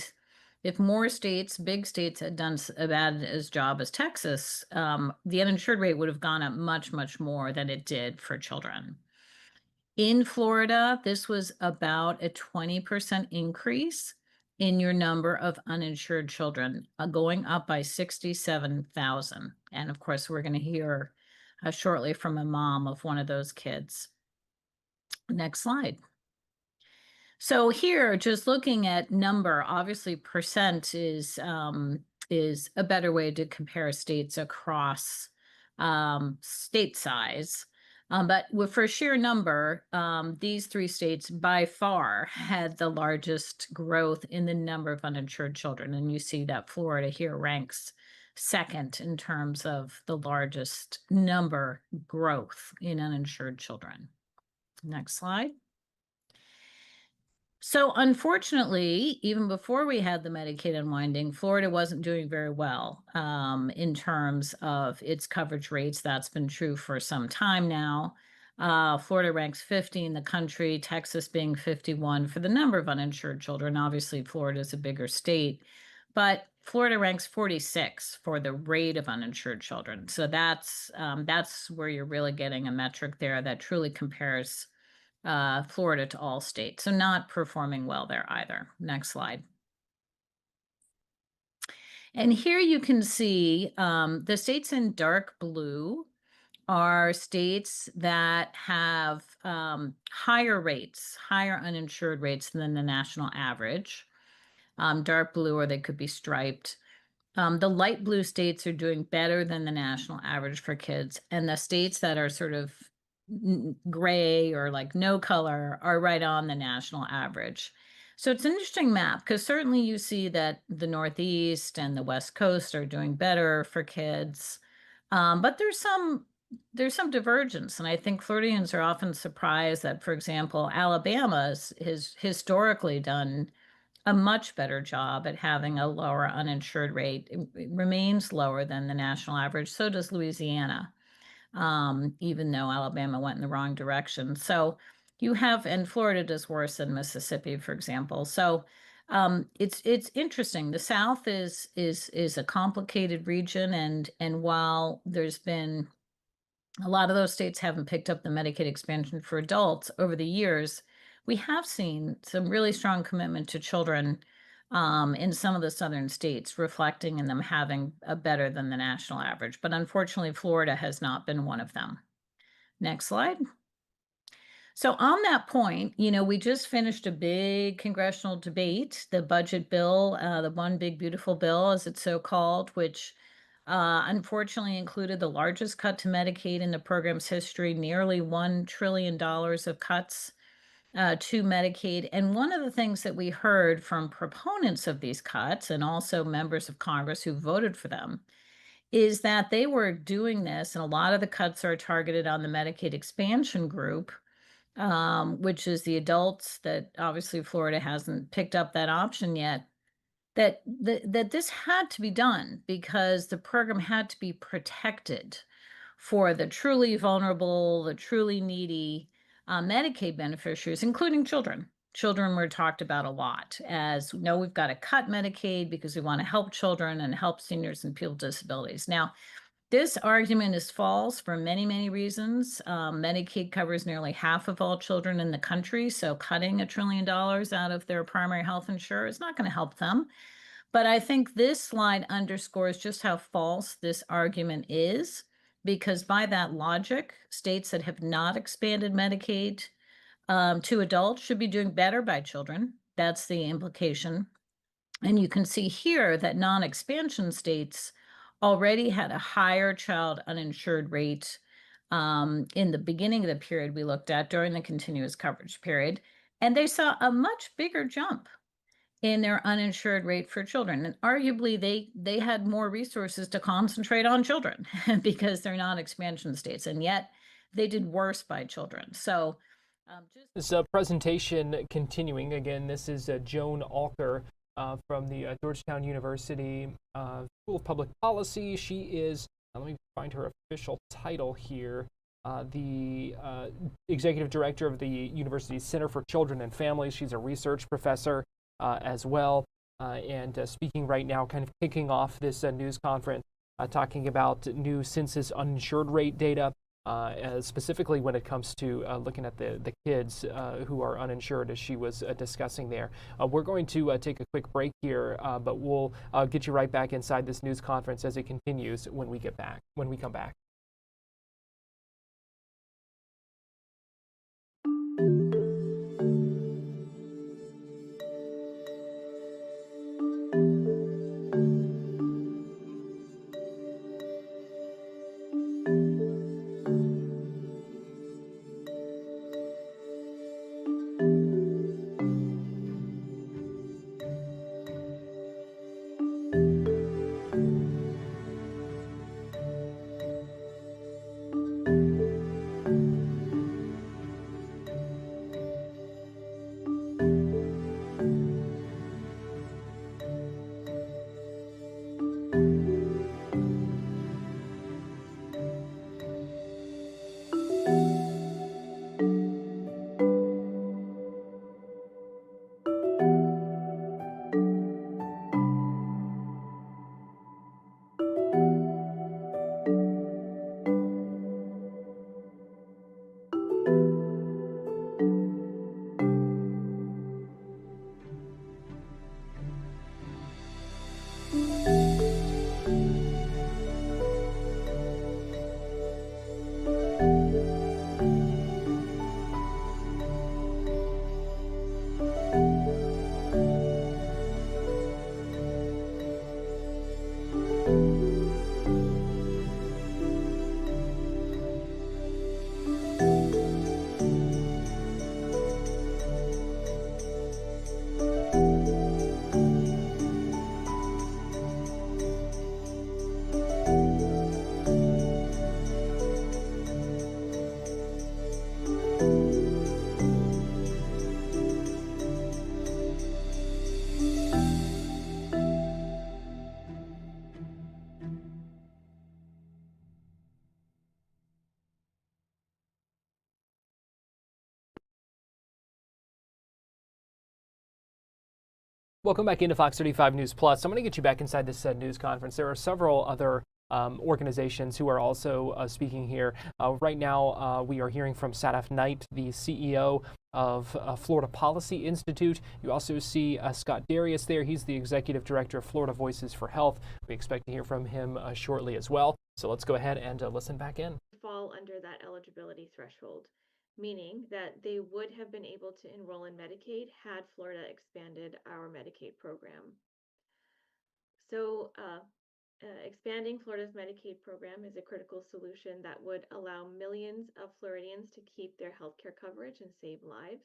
if more states, big states, had done as bad a job as Texas, the uninsured rate would have gone up much, much more than it did for children. In Florida, this was about a 20% increase in your number of uninsured children, going up by 67,000. And of course, we're going to hear shortly from a mom of one of those kids. Next slide. So here, just looking at number, obviously percent is a better way to compare states across state size. But for sheer number, these three states by far had the largest growth in the number of uninsured children. And you see that Florida here ranks second in terms of the largest number growth in uninsured children. Next slide. So unfortunately, even before we had the Medicaid unwinding, Florida wasn't doing very well in terms of its coverage rates. That's been true for some time now. Florida ranks 50 in the country, Texas being 51 for the number of uninsured children. Obviously, Florida is a bigger state. But Florida ranks 46 for the rate of uninsured children. So that's where you're really getting a metric there that truly compares Florida to all states. So not performing well there either. Next slide. And here you can see the states in dark blue are states that have higher rates, higher uninsured rates than the national average. Dark blue, or they could be striped. The light blue states are doing better than the national average for kids, and the states that are sort of gray or like no color are right on the national average. So it's an interesting map because certainly you see that the Northeast and the West Coast are doing better for kids, but there's some divergence, and I think Floridians are often surprised that, for example, Alabama has historically done a much better job at having a lower uninsured rate. It remains lower than the national average. So does Louisiana, even though Alabama went in the wrong direction. So you have, and Florida does worse than Mississippi, for example. So it's interesting. The South is a complicated region, and while there's been a lot of those states haven't picked up the Medicaid expansion for adults over the years, we have seen some really strong commitment to children in some of the southern states, reflecting in them having a better than the national average. But unfortunately, Florida has not been one of them. Next slide. So on that point, we just finished a big congressional debate, the budget bill, the One Big Beautiful Bill, as it's so called, which unfortunately included the largest cut to Medicaid in the program's history, nearly $1 trillion of cuts to Medicaid. And one of the things that we heard from proponents of these cuts and also members of Congress who voted for them is that they were doing this, and a lot of the cuts are targeted on the Medicaid expansion group, which is the adults that obviously Florida hasn't picked up that option yet. That this had to be done because the program had to be protected for the truly vulnerable, the truly needy Medicaid beneficiaries, including children. Children were talked about a lot as, no, we've got to cut Medicaid because we want to help children and help seniors and people with disabilities. Now, this argument is false for many, many reasons. Medicaid covers nearly half of all children in the country, so cutting $1 trillion out of their primary health insurer is not going to help them. But I think this slide underscores just how false this argument is, because by that logic, states that have not expanded Medicaid to adults should be doing better by children. That's the implication. And you can see here that non-expansion states already had a higher child uninsured rate in the beginning of the period we looked at during the continuous coverage period. And they saw a much bigger jump in their uninsured rate for children. And arguably, they had more resources to concentrate on children because they're non-expansion states. And yet they did worse by children. So this presentation continuing. Again, this is Joan Alker from the Georgetown University School of Public Policy. She is, let me find her official title here, the executive director of the university's Center for Children and Families. She's a research professor as well, and speaking right now, kind of kicking off this news conference, talking about new census uninsured rate data, specifically when it comes to looking at the kids who are uninsured, as she was discussing there. We're going to take a quick break here, but we'll get you right back inside this news conference as it continues when we come back. Welcome back into Fox 35 News Plus. I'm going to get you back inside this news conference. There are several other organizations who are also speaking here. Right now, we are hearing from Sadaf Knight, the CEO of Florida Policy Institute. You also see Scott Darius there. He's the executive director of Florida Voices for Health. We expect to hear from him shortly as well. So let's go ahead and listen back in. Fall under that eligibility threshold, meaning that they would have been able to enroll in Medicaid had Florida expanded our Medicaid program. So expanding Florida's Medicaid program is a critical solution that would allow millions of Floridians to keep their healthcare coverage and save lives.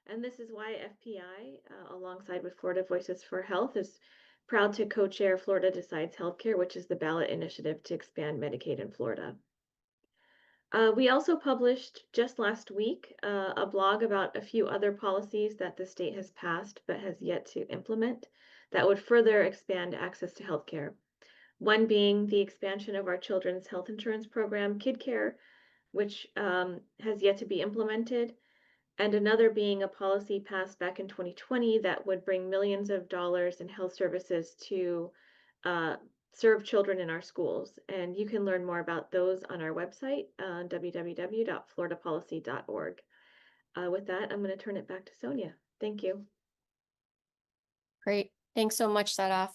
And this is why FPI, alongside with Florida Voices for Health, is proud to co-chair Florida Decides Healthcare, which is the ballot initiative to expand Medicaid in Florida. We also published just last week a blog about a few other policies that the state has passed but has yet to implement that would further expand access to healthcare. One being the expansion of our children's health insurance program, KidCare, which has yet to be implemented, and another being a policy passed back in 2020 that would bring millions of dollars in health services to serve children in our schools. And you can learn more about those on our website, www.floridapolicy.org. With that, I'm going to turn it back to Sonia. Thank you. Great. Thanks so much, Sadaf.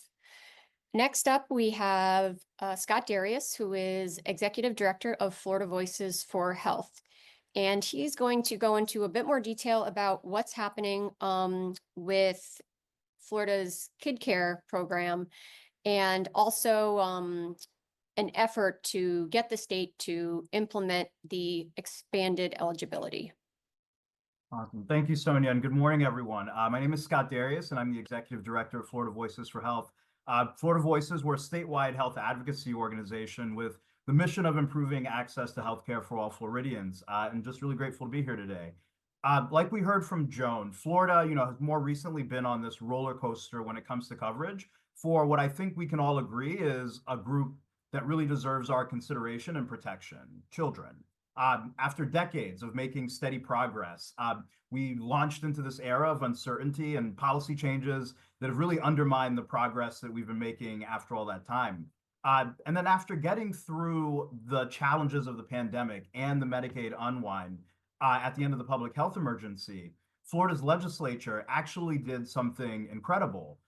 Next up, we have Scott Darius, who is Executive Director of Florida Voices for Health. And he's going to go into a bit more detail about what's happening with Florida's KidCare program, and also an effort to get the state to implement the expanded eligibility. Awesome. Thank you, Sonia, and good morning, everyone. My name is Scott Darius, and I'm the Executive Director of Florida Voices for Health. Florida Voices, we're a statewide health advocacy organization with the mission of improving access to healthcare for all Floridians, and just really grateful to be here today. Like we heard from Joan, Florida, has more recently been on this roller coaster when it comes to coverage for what I think we can all agree is a group that really deserves our consideration and protection: children. After decades of making steady progress, we launched into this era of uncertainty and policy changes that have really undermined the progress that we've been making after all that time. And then after getting through the challenges of the pandemic and the Medicaid unwind at the end of the public health emergency, Florida's legislature actually did something incredible.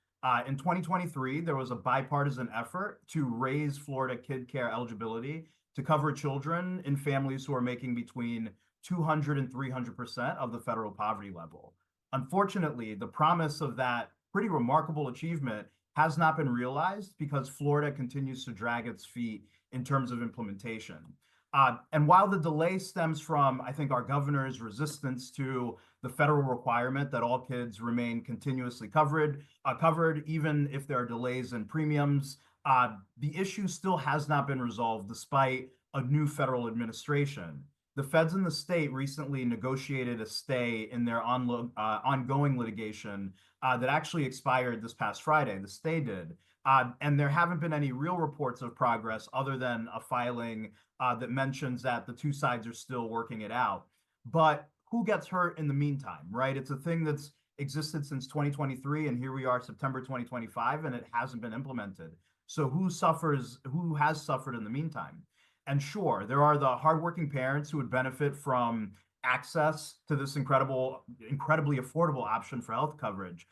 In 2023, there was a bipartisan effort to raise Florida KidCare eligibility to cover children in families who are making between 200 and 300% of the federal poverty level. Unfortunately, the promise of that pretty remarkable achievement has not been realized because Florida continues to drag its feet in terms of implementation. And while the delay stems from, I think, our governor's resistance to the federal requirement that all kids remain continuously covered, even if there are delays in premiums, the issue still has not been resolved despite a new federal administration. The feds in the state recently negotiated a stay in their ongoing litigation that actually expired this past Friday. The stay did. And there haven't been any real reports of progress other than a filing that mentions that the two sides are still working it out. But who gets hurt in the meantime, right? It's a thing that's existed since 2023, and here we are, September 2025, and it hasn't been implemented. So who has suffered in the meantime? And sure, there are the hardworking parents who would benefit from access to this incredibly affordable option for health coverage,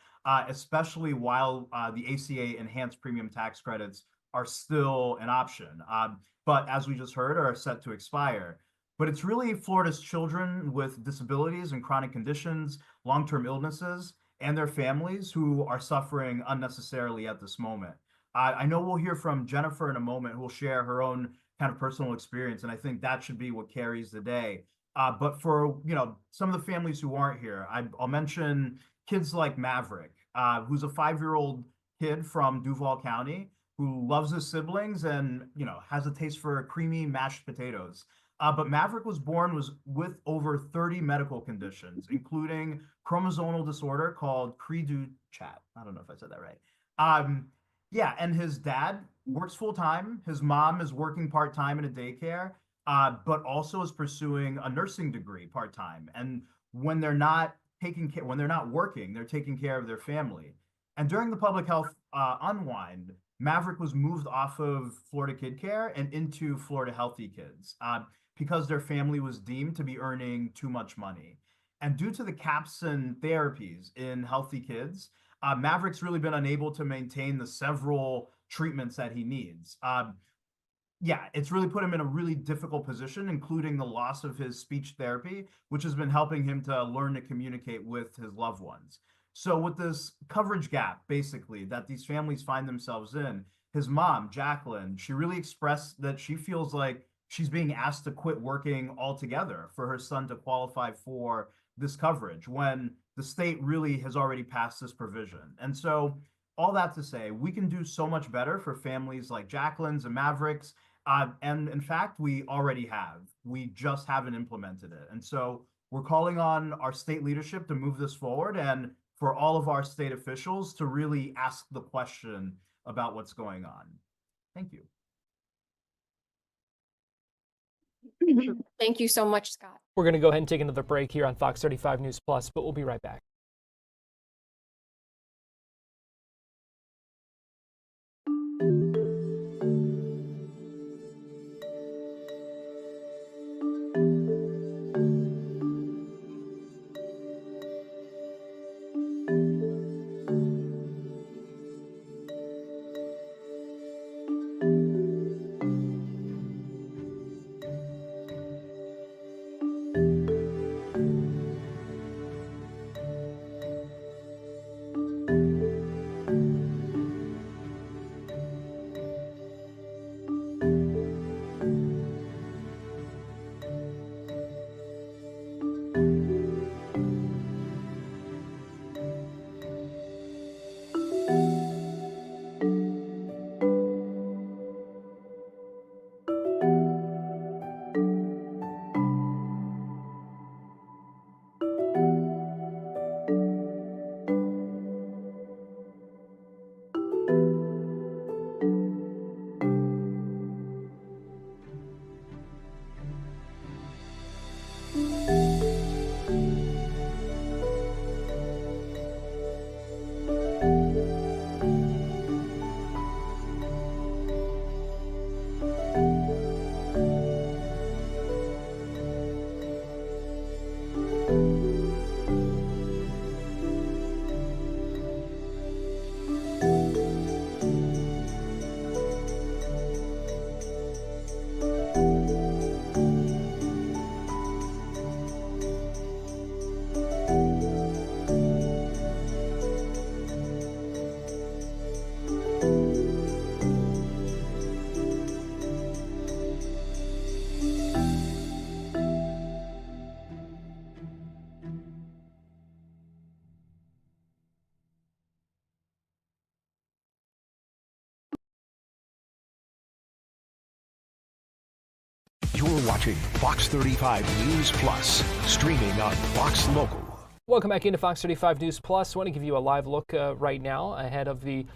especially while the ACA enhanced premium tax credits are still an option, but as we just heard, are set to expire. But it's really Florida's children with disabilities and chronic conditions, long-term illnesses, and their families who are suffering unnecessarily at this moment. I know we'll hear from Jennifer in a moment, who will share her own kind of personal experience, and I think that should be what carries the day. But for some of the families who aren't here, I'll mention kids like Maverick, who's a 5-year-old kid from Duval County who loves his siblings and has a taste for creamy mashed potatoes. But Maverick was born with over 30 medical conditions, including chromosomal disorder called Cri-du-chat. I don't know if I said that right. Yeah, and his dad works full-time. His mom is working part-time in a daycare, but also is pursuing a nursing degree part-time. And when they're not working, they're taking care of their family. And during the public health unwind, Maverick was moved off of Florida Kid Care and into Florida Healthy Kids because their family was deemed to be earning too much money. And due to the caps and therapies in Healthy Kids, Maverick's really been unable to maintain the several treatments that he needs. Yeah, it's really put him in a really difficult position, including the loss of his speech therapy, which has been helping him to learn to communicate with his loved ones. So with this coverage gap, basically, that these families find themselves in, his mom, Jacqueline, she really expressed that she feels like she's being asked to quit working altogether for her son to qualify for this coverage when the state really has already passed this provision. And so all that to say, we can do so much better for families like Jacqueline's and Maverick's. And in fact, we already have. We just haven't implemented it. And so we're calling on our state leadership to move this forward and for all of our state officials to really ask the question about what's going on. Thank you. Thank you so much, Scott. We're going to go ahead and take another break here on Fox 35 News Plus, but we'll be right back. You're watching Fox 35 News Plus, streaming on Fox Local. Welcome back into Fox 35 News Plus. I want to give you a live look right now ahead of the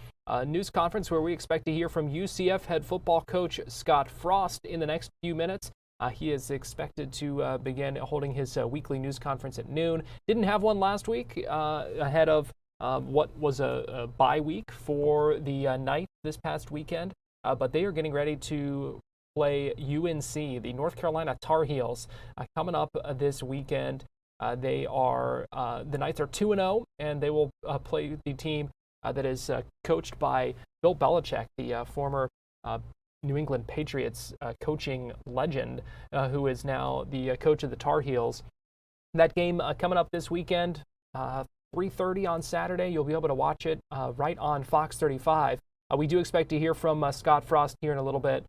news conference where we expect to hear from UCF head football coach Scott Frost in the next few minutes. He is expected to begin holding his weekly news conference at noon. Didn't have one last week ahead of what was a bye week for the night this past weekend, but they are getting ready to play UNC, the North Carolina Tar Heels, coming up this weekend. They are the Knights are 2-0, and they will play the team that is coached by Bill Belichick, the former New England Patriots coaching legend, who is now the coach of the Tar Heels. That game coming up this weekend, 3:30 on Saturday. You'll be able to watch it right on Fox 35. We do expect to hear from Scott Frost here in a little bit.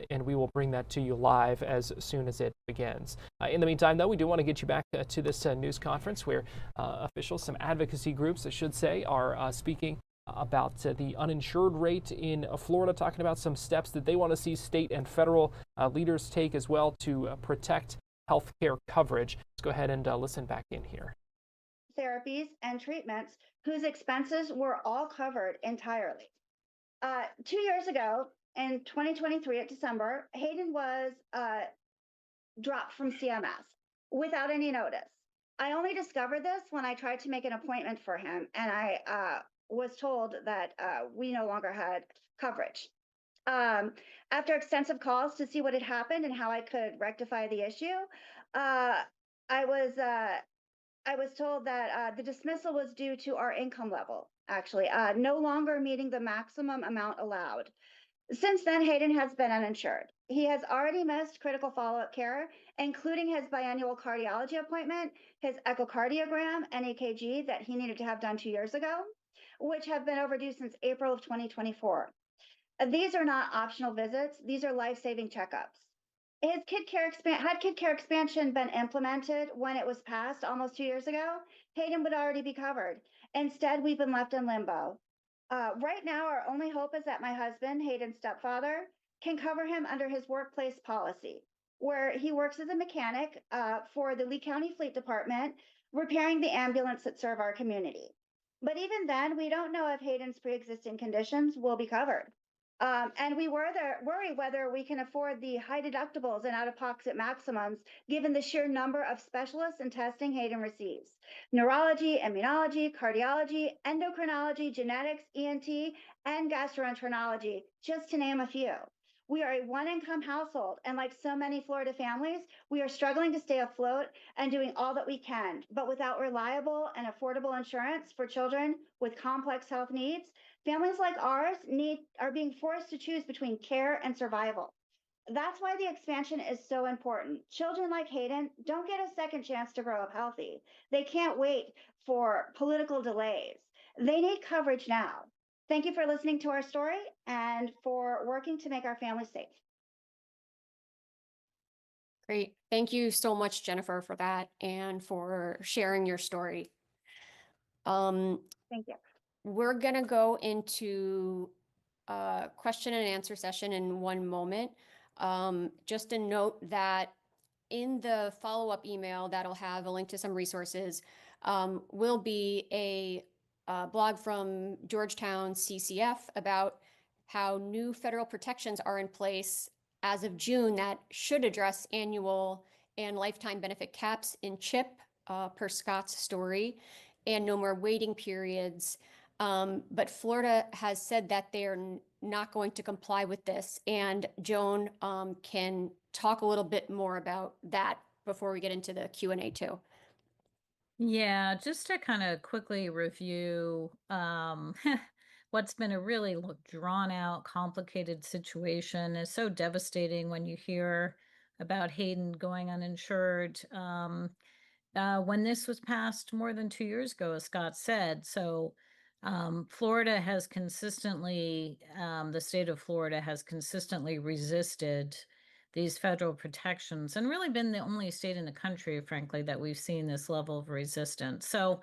And we will bring that to you live as soon as it begins. In the meantime, though, we do want to get you back to this news conference where officials, some advocacy groups, I should say, are speaking about the uninsured rate in Florida, talking about some steps that they want to see state and federal leaders take as well to protect health care coverage. Let's go ahead and listen back in here. Therapies and treatments whose expenses were all covered entirely. 2 years ago, in 2023 at December, Hayden was dropped from CMS without any notice. I only discovered this when I tried to make an appointment for him, and I was told that we no longer had coverage. After extensive calls to see what had happened and how I could rectify the issue, I was told that the dismissal was due to our income level, actually, no longer meeting the maximum amount allowed. Since then, Hayden has been uninsured. He has already missed critical follow-up care, including his biannual cardiology appointment, his echocardiogram, and EKG that he needed to have done 2 years ago, which have been overdue since April of 2024. These are not optional visits. These are life-saving checkups. His had kid care expansion been implemented when it was passed almost 2 years ago, Hayden would already be covered. Instead, we've been left in limbo. Right now, our only hope is that my husband, Hayden's stepfather, can cover him under his workplace policy, where he works as a mechanic for the Lee County Fleet Department, repairing the ambulance that serve our community. But even then, we don't know if Hayden's pre-existing conditions will be covered. And we worry whether we can afford the high deductibles and out-of-pocket maximums, given the sheer number of specialists and testing Hayden receives. Neurology, immunology, cardiology, endocrinology, genetics, ENT, and gastroenterology, just to name a few. We are a one-income household, and like so many Florida families, we are struggling to stay afloat and doing all that we can, but without reliable and affordable insurance for children with complex health needs, families like ours are being forced to choose between care and survival. That's why the expansion is so important. Children like Hayden don't get a second chance to grow up healthy. They can't wait for political delays. They need coverage now. Thank you for listening to our story and for working to make our family safe. Great. Thank you so much, Jennifer, for that and for sharing your story. Thank you. We're going to go into a question and answer session in one moment. Just a note that in the follow-up email that'll have a link to some resources will be a blog from Georgetown CCF about how new federal protections are in place as of June that should address annual and lifetime benefit caps in CHIP per Scott's story, and no more waiting periods. But Florida has said that they're not going to comply with this. And Joan can talk a little bit more about that before we get into the Q&A too. Yeah, just to kind of quickly review what's been a really drawn out, complicated situation. Is so devastating when you hear about Hayden going uninsured. When this was passed more than 2 years ago, as Scott said. So Florida has consistently, the state of Florida has consistently resisted these federal protections and really been the only state in the country, frankly, that we've seen this level of resistance. So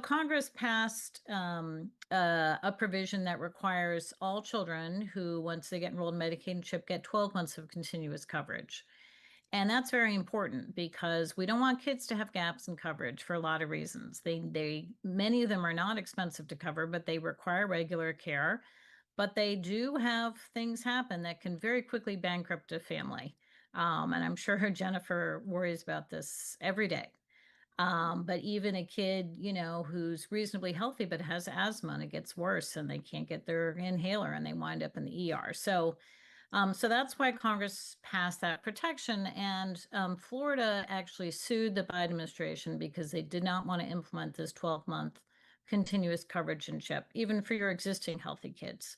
Congress passed a provision that requires all children who, once they get enrolled in Medicaid and CHIP, get 12 months of continuous coverage. And that's very important because we don't want kids to have gaps in coverage for a lot of reasons. Many of them are not expensive to cover, but they require regular care. But they do have things happen that can very quickly bankrupt a family. And I'm sure Jennifer worries about this every day. But even a kid, who's reasonably healthy but has asthma and it gets worse and they can't get their inhaler and they wind up in the ER. So that's why Congress passed that protection. And Florida actually sued the Biden administration because they did not want to implement this 12-month continuous coverage in CHIP, even for your existing healthy kids.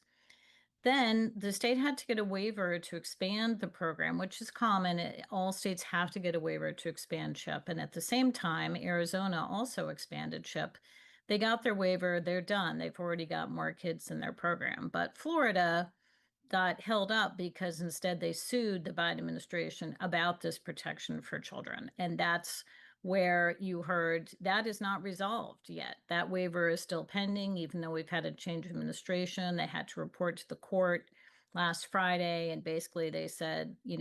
Then the state had to get a waiver to expand the program, which is common. All states have to get a waiver to expand CHIP. And at the same time, Arizona also expanded CHIP. They got their waiver. They're done. They've already got more kids in their program. But Florida got held up because instead they sued the Biden administration about this protection for children. And that's where you heard that is not resolved yet. That waiver is still pending, even though we've had a change of administration. They had to report to the court last Friday. And basically they said, they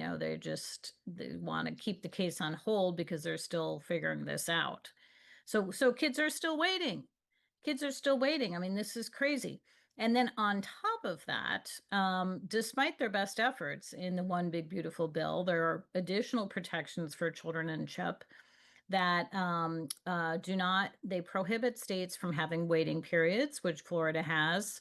want to keep the case on hold because they're still figuring this out. So kids are still waiting. Kids are still waiting. I mean, this is crazy. And then on top of that, despite their best efforts in the One Big Beautiful Bill, there are additional protections for children in CHIP that they prohibit states from having waiting periods, which Florida has.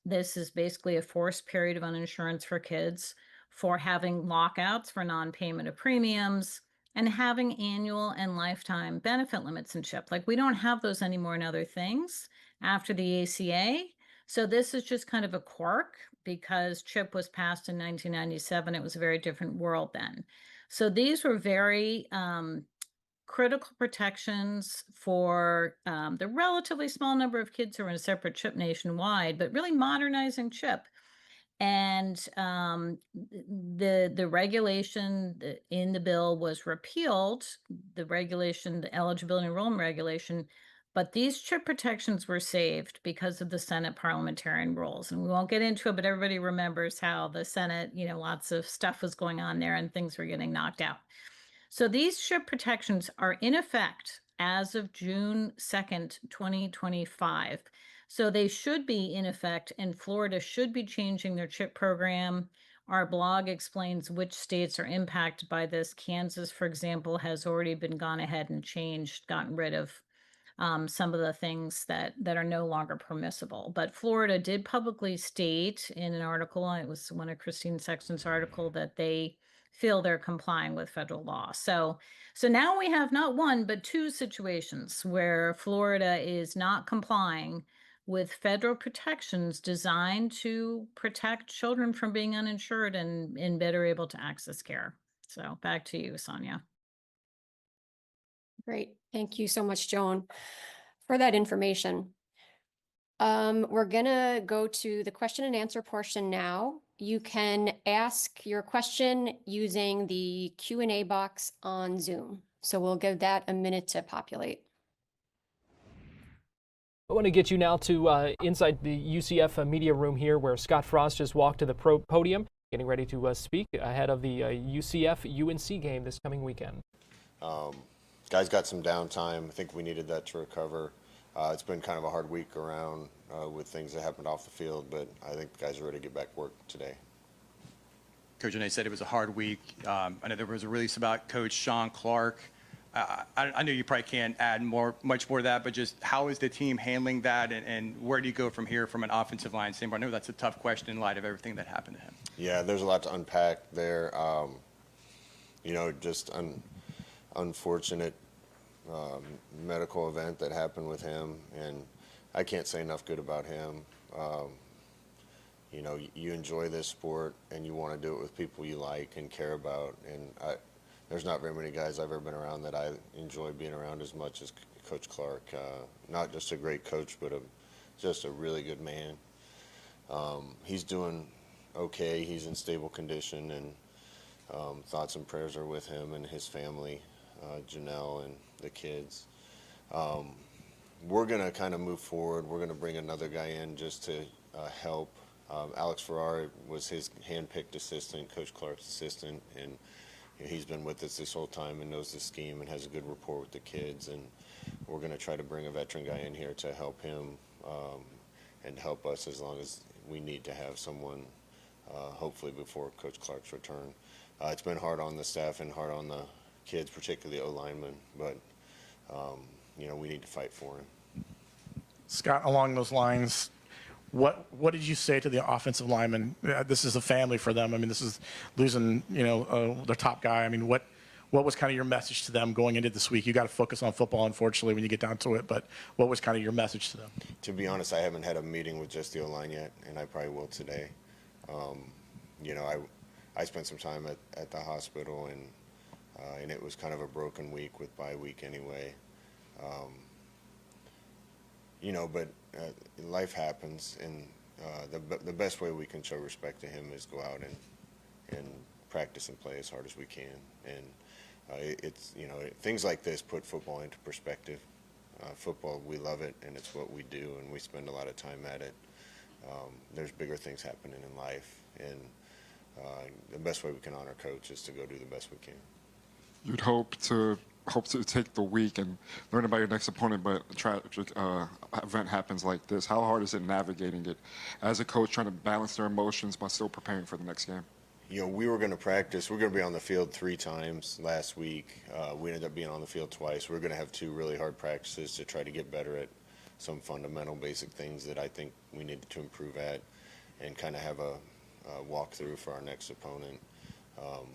This is basically a forced period of uninsurance for kids, for having lockouts for non-payment of premiums, and having annual and lifetime benefit limits in CHIP. Like, we don't have those anymore in other things after the ACA. So this is just kind of a quirk because CHIP was passed in 1997. It was a very different world then. So these were very critical protections for the relatively small number of kids who are in a separate CHIP nationwide, but really modernizing CHIP. And the regulation in the bill was repealed, the eligibility enrollment regulation, but these CHIP protections were saved because of the Senate parliamentarian rules. And we won't get into it, but everybody remembers how the Senate, lots of stuff was going on there and things were getting knocked out. So these CHIP protections are in effect as of June 2nd, 2025. So they should be in effect, and Florida should be changing their CHIP program. Our blog explains which states are impacted by this. Kansas, for example, has already gone ahead and gotten rid of some of the things that are no longer permissible. But Florida did publicly state in an article, it was one of Christine Sexton's article, that they feel they're complying with federal law. So now we have not one, but two situations where Florida is not complying with federal protections designed to protect children from being uninsured and better able to access care. So back to you, Sonia. Great. Thank you so much, Joan, for that information. We're going to go to the question and answer portion now. You can ask your question using the Q&A box on Zoom. So we'll give that a minute to populate. I want to get you now to inside the UCF media room here, where Scott Frost just walked to the podium, getting ready to speak ahead of the UCF-UNC game this coming weekend. Guys got some downtime. I think we needed that to recover. It's been kind of a hard week around with things that happened off the field, but I think the guys are ready to get back to work today. Coach Renee said it was a hard week. I know there was a release about Coach Sean Clark. I know you probably can't add much more to that, but just how is the team handling that, and where do you go from here from an offensive line standpoint? I know that's a tough question in light of everything that happened to him. Yeah, there's a lot to unpack there. Just unfortunate medical event that happened with him, and I can't say enough good about him. You enjoy this sport and you want to do it with people you like and care about, and there's not very many guys I've ever been around that I enjoy being around as much as Coach Clark. Not just a great coach, but just a really good man. He's doing okay. He's in stable condition, and thoughts and prayers are with him and his family, Janelle and the kids. We're going to kind of move forward. We're going to bring another guy in just to help. Alex Farrar was his hand-picked assistant, Coach Clark's assistant, and he's been with us this whole time and knows the scheme and has a good rapport with the kids. And we're going to try to bring a veteran guy in here to help him and help us as long as we need to have someone, hopefully before Coach Clark's return. It's been hard on the staff and hard on the kids, particularly the O-linemen, but we need to fight for him. Scott, along those lines, what did you say to the offensive linemen? This is a family for them. I mean, this is losing their top guy. I mean, what was kind of your message to them going into this week? You got to focus on football, unfortunately, when you get down to it. But what was kind of your message to them? To be honest, I haven't had a meeting with just the O-line yet, and I probably will today. I spent some time at the hospital, and it was kind of a broken week with bye week anyway. But life happens, and the best way we can show respect to him is go out and practice and play as hard as we can. And things like this put football into perspective. Football, we love it, and it's what we do, and we spend a lot of time at it. There's bigger things happening in life, and the best way we can honor Coach is to go do the best we can. You'd hope to take the week and learn about your next opponent, but a tragic event happens like this. How hard is it navigating it as a coach, trying to balance their emotions but still preparing for the next game? We were going to practice. We're going to be on the field 3 times last week. We ended up being on the field twice. We're going to have 2 really hard practices to try to get better at some fundamental basic things that I think we need to improve at, and kind of have a walkthrough for our next opponent.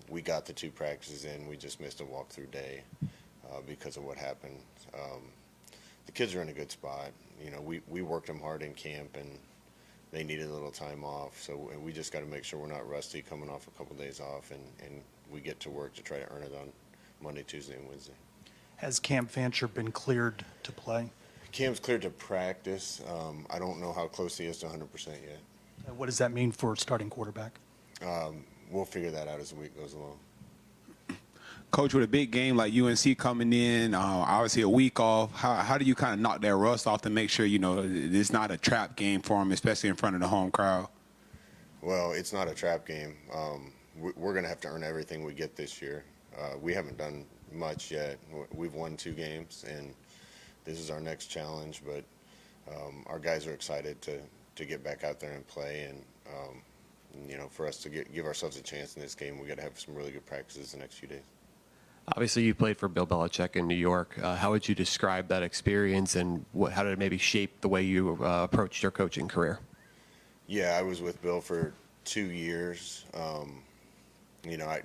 We got the 2 practices in. We just missed a walkthrough day because of what happened. The kids are in a good spot. We worked them hard in camp, and they needed a little time off. So we just got to make sure we're not rusty coming off a couple days off, and we get to work to try to earn it on Monday, Tuesday, and Wednesday. Has Cam Fancher been cleared to play? Cam's cleared to practice. I don't know how close he is to 100% yet. What does that mean for starting quarterback? We'll figure that out as the week goes along. Coach, with a big game like UNC coming in, obviously a week off, how do you kind of knock that rust off to make sure, it's not a trap game for them, especially in front of the home crowd? Well, it's not a trap game. We're going to have to earn everything we get this year. We haven't done much yet. We've won 2 games, and this is our next challenge, but our guys are excited to get back out there and play, and for us to give ourselves a chance in this game, we got to have some really good practices the next few days. Obviously, you played for Bill Belichick in New York. How would you describe that experience, and how did it maybe shape the way you approached your coaching career? Yeah, I was with Bill for 2 years. I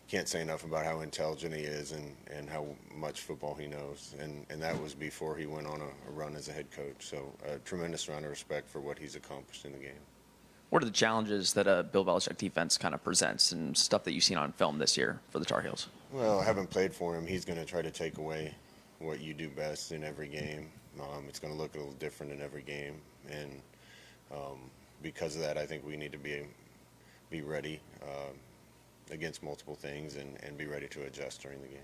can't say enough about how intelligent he is and how much football he knows. And that was before he went on a run as a head coach. So a tremendous amount of respect for what he's accomplished in the game. What are the challenges that a Bill Belichick defense kind of presents and stuff that you've seen on film this year for the Tar Heels? Well, having played for him, he's going to try to take away what you do best in every game. It's going to look a little different in every game. And because of that, I think we need to be ready against multiple things and be ready to adjust during the game.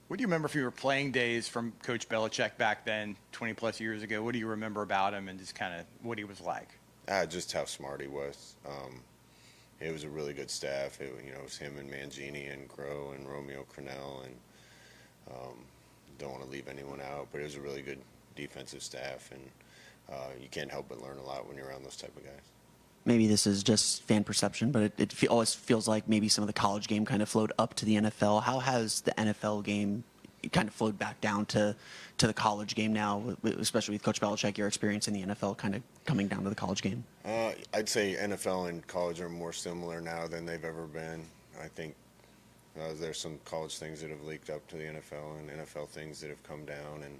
What do you remember from your playing days from Coach Belichick back then, 20-plus years ago? What do you remember about him and just kind of what he was like? Just how smart he was. It was a really good staff. It was him and Mangini and Groh and Romeo Crennel, and don't want to leave anyone out, but it was a really good defensive staff, and you can't help but learn a lot when you're around those type of guys. Maybe this is just fan perception, but it always feels like maybe some of the college game kind of flowed up to the NFL. How has the NFL game kind of flowed back down to the college game now, especially with Coach Belichick, your experience in the NFL kind of coming down to the college game? I'd say NFL and college are more similar now than they've ever been. I think there's some college things that have leaked up to the NFL and NFL things that have come down, and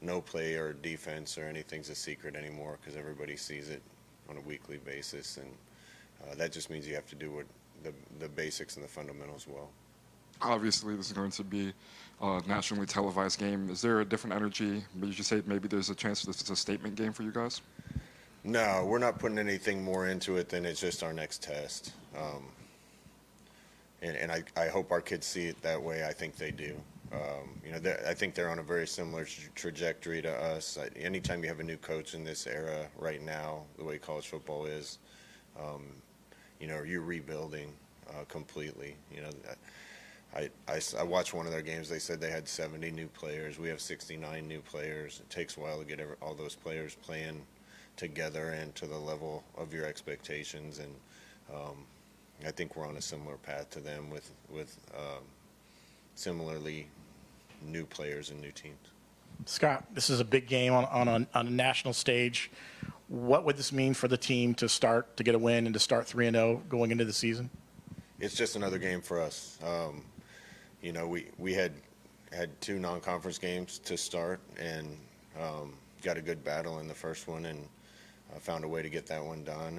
no play or defense or anything's a secret anymore because everybody sees it on a weekly basis, and that just means you have to do what the basics and the fundamentals well. Obviously, this is going to be a nationally televised game. Is there a different energy? Would you say maybe there's a chance this is a statement game for you guys? No, we're not putting anything more into it than it's just our next test. And I hope our kids see it that way. I think they do. I think they're on a very similar trajectory to us. Anytime you have a new coach in this era right now, the way college football is, you're rebuilding completely. I watched one of their games. They said they had 70 new players. We have 69 new players. It takes a while to get all those players playing together and to the level of your expectations. And I think we're on a similar path to them with similarly new players and new teams. Scott, this is a big game on a national stage. What would this mean for the team to get a win and to start 3-0 going into the season? It's just another game for us. We had 2 non-conference games to start and got a good battle in the first one and found a way to get that one done.